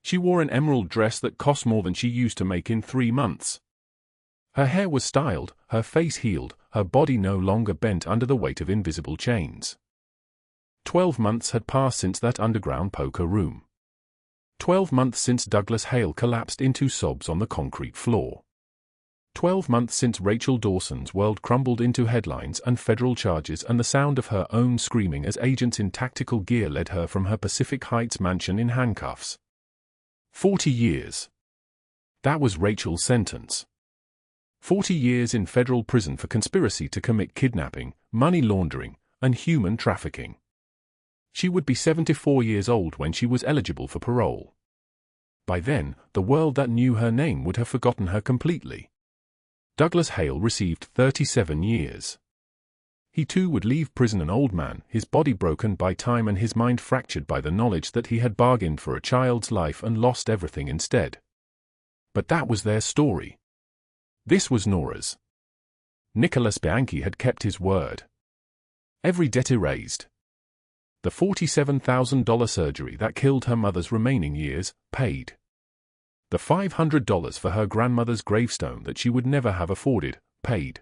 A: She wore an emerald dress that cost more than she used to make in 3 months. Her hair was styled, her face healed, her body no longer bent under the weight of invisible chains. 12 months had passed since that underground poker room. 12 months since Douglas Hale collapsed into sobs on the concrete floor. 12 months since Rachel Dawson's world crumbled into headlines and federal charges and the sound of her own screaming as agents in tactical gear led her from her Pacific Heights mansion in handcuffs. 40 years. That was Rachel's sentence. 40 years in federal prison for conspiracy to commit kidnapping, money laundering, and human trafficking. She would be 74 years old when she was eligible for parole. By then, the world that knew her name would have forgotten her completely. Douglas Hale received 37 years. He too would leave prison an old man, his body broken by time and his mind fractured by the knowledge that he had bargained for a child's life and lost everything instead. But that was their story. This was Nora's. Nicholas Bianchi had kept his word. Every debt erased. The $47,000 surgery that killed her mother's remaining years, paid. The $500 for her grandmother's gravestone that she would never have afforded, paid.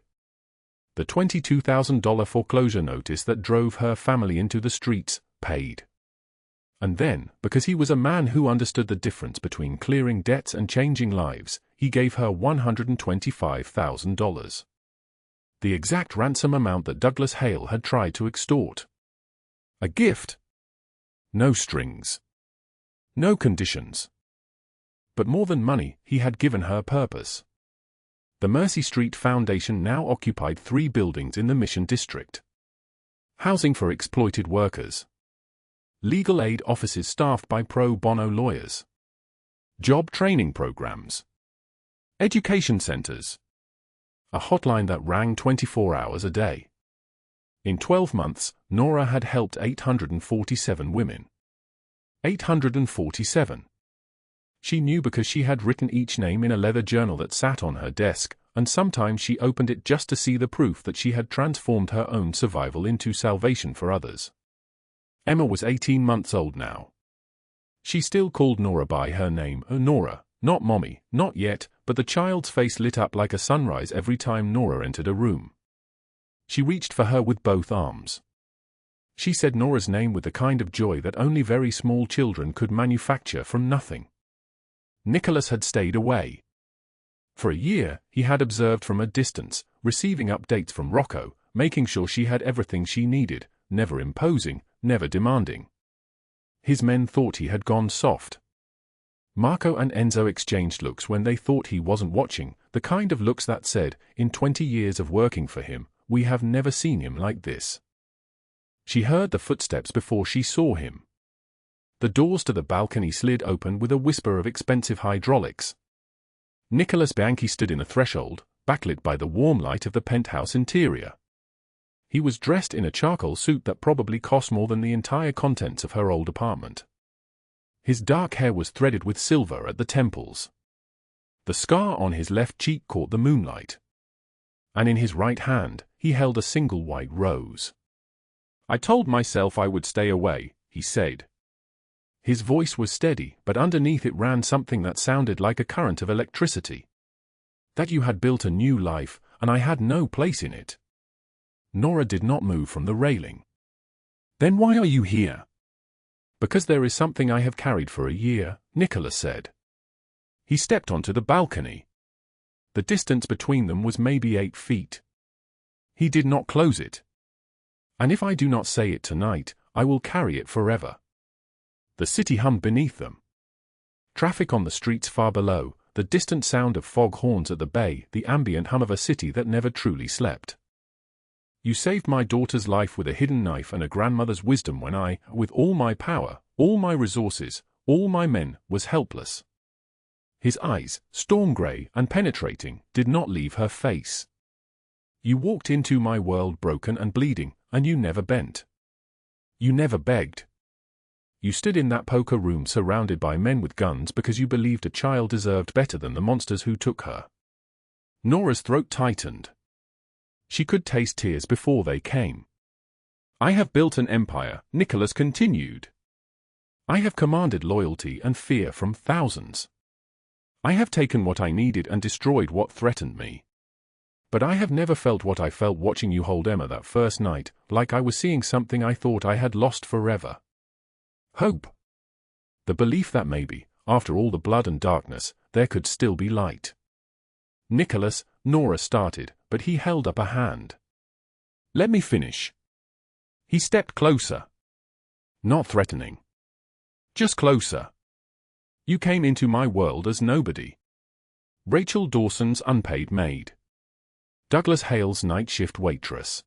A: The $22,000 foreclosure notice that drove her family into the streets, paid. And then, because he was a man who understood the difference between clearing debts and changing lives, he gave her $125,000. The exact ransom amount that Douglas Hale had tried to extort. A gift. No strings. No conditions. But more than money, he had given her purpose. The Mercy Street Foundation now occupied 3 buildings in the Mission District. Housing for exploited workers. Legal aid offices staffed by pro bono lawyers. Job training programs. Education centers. A hotline that rang 24 hours a day. In 12 months, Nora had helped 847 women. 847. She knew because she had written each name in a leather journal that sat on her desk, and sometimes she opened it just to see the proof that she had transformed her own survival into salvation for others. Emma was 18 months old now. She still called Nora by her name, Nora, not Mommy, not yet, but the child's face lit up like a sunrise every time Nora entered a room. She reached for her with both arms. She said Nora's name with the kind of joy that only very small children could manufacture from nothing. Nicholas had stayed away. For a year, he had observed from a distance, receiving updates from Rocco, making sure she had everything she needed, never imposing, never demanding. His men thought he had gone soft. Marco and Enzo exchanged looks when they thought he wasn't watching, the kind of looks that said, in 20 years of working for him, we have never seen him like this. She heard the footsteps before she saw him. The doors to the balcony slid open with a whisper of expensive hydraulics. Nicholas Bianchi stood in the threshold, backlit by the warm light of the penthouse interior. He was dressed in a charcoal suit that probably cost more than the entire contents of her old apartment. His dark hair was threaded with silver at the temples. The scar on his left cheek caught the moonlight. And in his right hand, he held a single white rose. "I told myself I would stay away," he said. His voice was steady, but underneath it ran something that sounded like a current of electricity. "That you had built a new life, and I had no place in it." Nora did not move from the railing. "Then why are you here?" "Because there is something I have carried for a year," Nicholas said. He stepped onto the balcony. The distance between them was maybe 8 feet. He did not close it. "And if I do not say it tonight, I will carry it forever." The city hummed beneath them. Traffic on the streets far below, the distant sound of fog horns at the bay, the ambient hum of a city that never truly slept. You saved my daughter's life with a hidden knife and a grandmother's wisdom when I, with all my power, all my resources, all my men, was helpless. His eyes, storm grey and penetrating, did not leave her face. You walked into my world broken and bleeding, and you never bent. You never begged. You stood in that poker room surrounded by men with guns because you believed a child deserved better than the monsters who took her. Nora's throat tightened. She could taste tears before they came. I have built an empire, Nicholas continued. I have commanded loyalty and fear from thousands. I have taken what I needed and destroyed what threatened me. But I have never felt what I felt watching you hold Emma that first night, like I was seeing something I thought I had lost forever. Hope. The belief that maybe, after all the blood and darkness, there could still be light. Nicholas, Nora started, but he held up a hand. Let me finish. He stepped closer. Not threatening. Just closer. You came into my world as nobody. Rachel Dawson's unpaid maid. Douglas Hale's night shift waitress.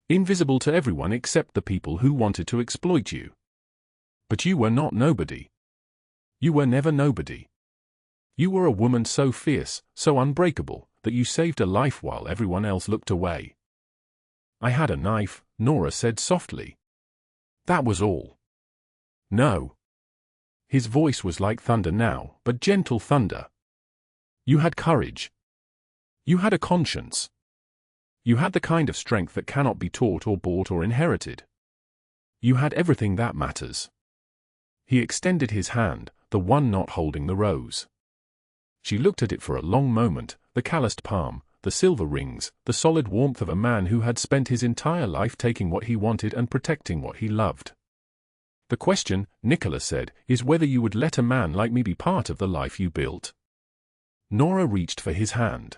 A: Invisible to everyone except the people who wanted to exploit you. But you were not nobody. You were never nobody. You were a woman so fierce, so unbreakable, that you saved a life while everyone else looked away. I had a knife, Nora said softly. That was all. No. His voice was like thunder now, but gentle thunder. You had courage. You had a conscience. You had the kind of strength that cannot be taught or bought or inherited. You had everything that matters. He extended his hand, the one not holding the rose. She looked at it for a long moment, the calloused palm, the silver rings, the solid warmth of a man who had spent his entire life taking what he wanted and protecting what he loved. The question, Nicholas said, is whether you would let a man like me be part of the life you built. Nora reached for his hand.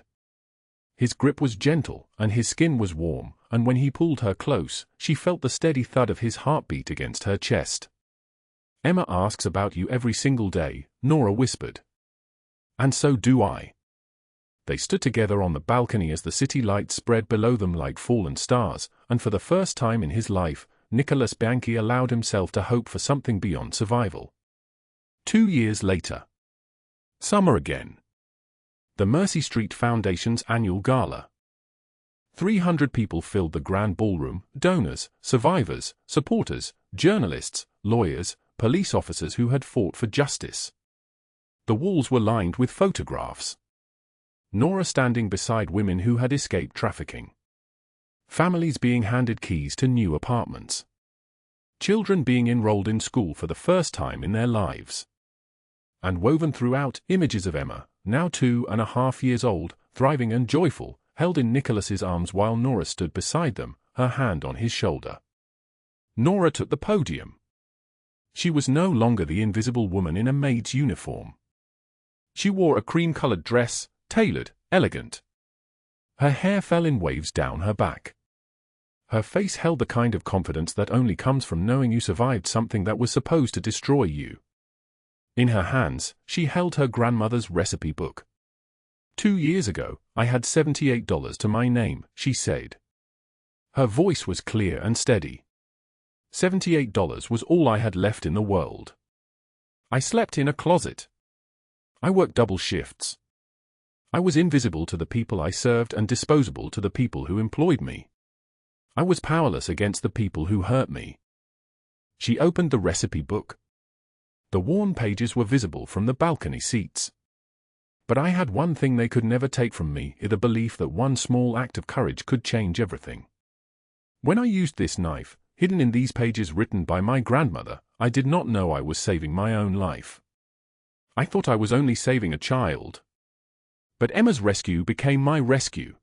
A: His grip was gentle, and his skin was warm, and when he pulled her close, she felt the steady thud of his heartbeat against her chest. Emma asks about you every single day, Nora whispered. And so do I. They stood together on the balcony as the city lights spread below them like fallen stars, and for the first time in his life, Nicholas Bianchi allowed himself to hope for something beyond survival. 2 years later. Summer again. The Mercy Street Foundation's annual gala. 300 people filled the grand ballroom, donors, survivors, supporters, journalists, lawyers, police officers who had fought for justice. The walls were lined with photographs. Nora standing beside women who had escaped trafficking. Families being handed keys to new apartments. Children being enrolled in school for the first time in their lives. And woven throughout, images of Emma, now 2.5 years old, thriving and joyful, held in Nicholas's arms while Nora stood beside them, her hand on his shoulder. Nora took the podium. She was no longer the invisible woman in a maid's uniform. She wore a cream-colored dress, tailored, elegant. Her hair fell in waves down her back. Her face held the kind of confidence that only comes from knowing you survived something that was supposed to destroy you. In her hands, she held her grandmother's recipe book. 2 years ago, I had $78 to my name, she said. Her voice was clear and steady. $78 was all I had left in the world. I slept in a closet. I worked double shifts. I was invisible to the people I served and disposable to the people who employed me. I was powerless against the people who hurt me. She opened the recipe book. The worn pages were visible from the balcony seats. But I had one thing they could never take from me, the belief that one small act of courage could change everything. When I used this knife, hidden in these pages written by my grandmother, I did not know I was saving my own life. I thought I was only saving a child. But Emma's rescue became my rescue.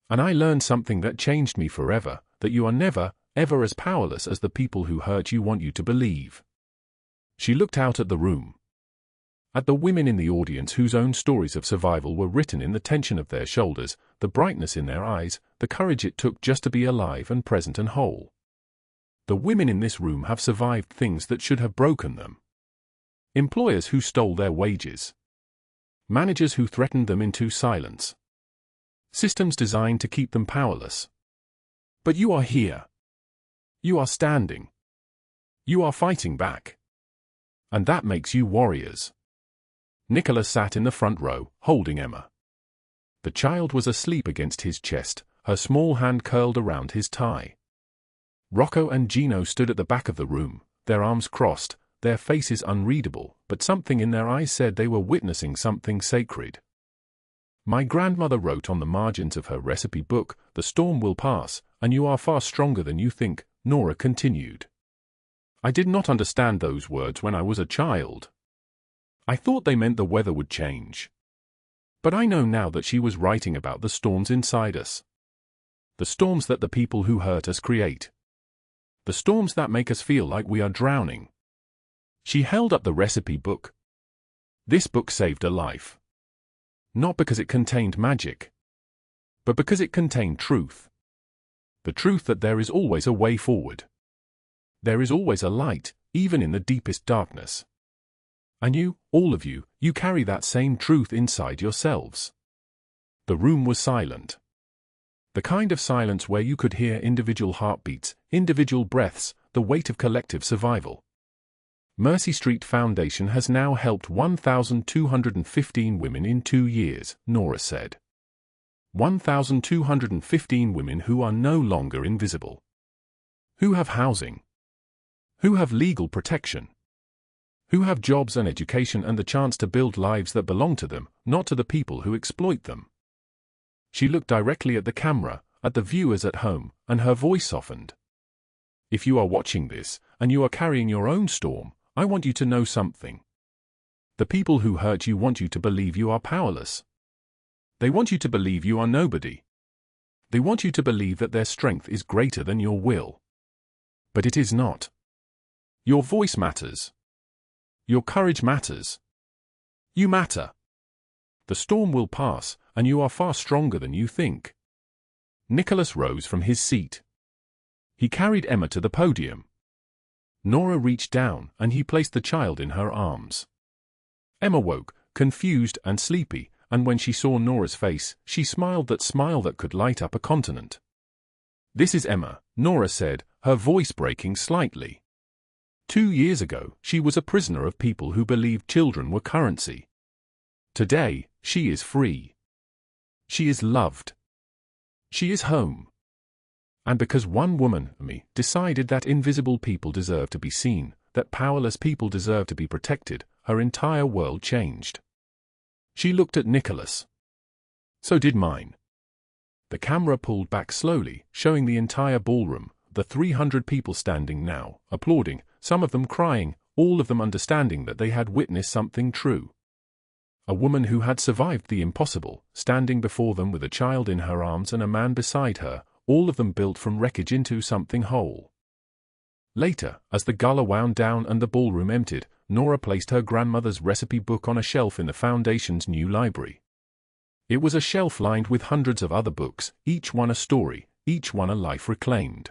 A: And I learned something that changed me forever, that you are never, ever as powerless as the people who hurt you want you to believe. She looked out at the room. At the women in the audience whose own stories of survival were written in the tension of their shoulders, the brightness in their eyes, the courage it took just to be alive and present and whole. The women in this room have survived things that should have broken them. Employers who stole their wages. Managers who threatened them into silence. Systems designed to keep them powerless. But you are here. You are standing. You are fighting back. And that makes you warriors. Nicholas sat in the front row, holding Emma. The child was asleep against his chest, her small hand curled around his tie. Rocco and Gino stood at the back of the room, their arms crossed, their faces unreadable, but something in their eyes said they were witnessing something sacred. My grandmother wrote on the margins of her recipe book, "The storm will pass, and you are far stronger than you think," Nora continued. I did not understand those words when I was a child. I thought they meant the weather would change. But I know now that she was writing about the storms inside us. The storms that the people who hurt us create. The storms that make us feel like we are drowning. She held up the recipe book. This book saved a life. Not because it contained magic, but because it contained truth. The truth that there is always a way forward. There is always a light, even in the deepest darkness. And you, all of you, you carry that same truth inside yourselves. The room was silent. The kind of silence where you could hear individual heartbeats, individual breaths, the weight of collective survival. Mercy Street Foundation has now helped 1,215 women in 2 years, Nora said. 1,215 women who are no longer invisible. Who have housing. Who have legal protection. Who have jobs and education and the chance to build lives that belong to them, not to the people who exploit them. She looked directly at the camera, at the viewers at home, and her voice softened. If you are watching this, and you are carrying your own storm, I want you to know something. The people who hurt you want you to believe you are powerless. They want you to believe you are nobody. They want you to believe that their strength is greater than your will. But it is not. Your voice matters. Your courage matters. You matter. The storm will pass, and you are far stronger than you think. Nicholas rose from his seat. He carried Emma to the podium. Nora reached down, and he placed the child in her arms. Emma woke, confused and sleepy, and when she saw Nora's face, she smiled that smile that could light up a continent. "This is Emma," Nora said, her voice breaking slightly. 2 years ago, she was a prisoner of people who believed children were currency. Today, she is free. She is loved. She is home. And because one woman, me, decided that invisible people deserve to be seen, that powerless people deserve to be protected, her entire world changed. She looked at Nicholas. So did mine. The camera pulled back slowly, showing the entire ballroom, the 300 people standing now, applauding, some of them crying, all of them understanding that they had witnessed something true. A woman who had survived the impossible, standing before them with a child in her arms and a man beside her, all of them built from wreckage into something whole. Later, as the gala wound down and the ballroom emptied, Nora placed her grandmother's recipe book on a shelf in the Foundation's new library. It was a shelf lined with hundreds of other books, each one a story, each one a life reclaimed.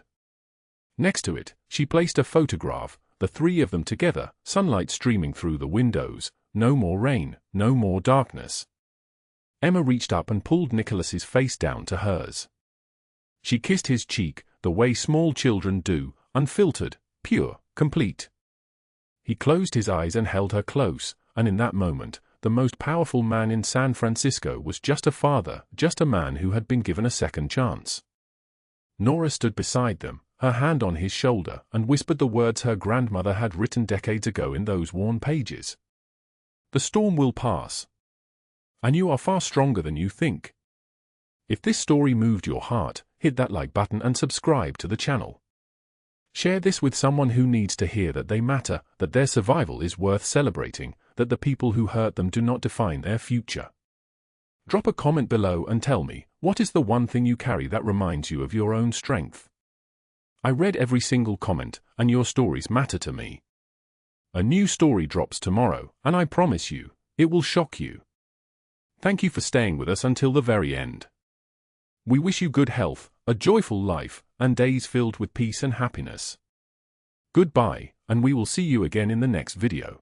A: Next to it, she placed a photograph, the 3 of them together, sunlight streaming through the windows, no more rain, no more darkness. Emma reached up and pulled Nicholas's face down to hers. She kissed his cheek, the way small children do, unfiltered, pure, complete. He closed his eyes and held her close, and in that moment, the most powerful man in San Francisco was just a father, just a man who had been given a second chance. Nora stood beside them, her hand on his shoulder, and whispered the words her grandmother had written decades ago in those worn pages. The storm will pass. And you are far stronger than you think. If this story moved your heart, hit that like button and subscribe to the channel. Share this with someone who needs to hear that they matter, that their survival is worth celebrating, that the people who hurt them do not define their future. Drop a comment below and tell me, what is the one thing you carry that reminds you of your own strength? I read every single comment, and your stories matter to me. A new story drops tomorrow, and I promise you, it will shock you. Thank you for staying with us until the very end. We wish you good health, a joyful life, and days filled with peace and happiness. Goodbye, and we will see you again in the next video.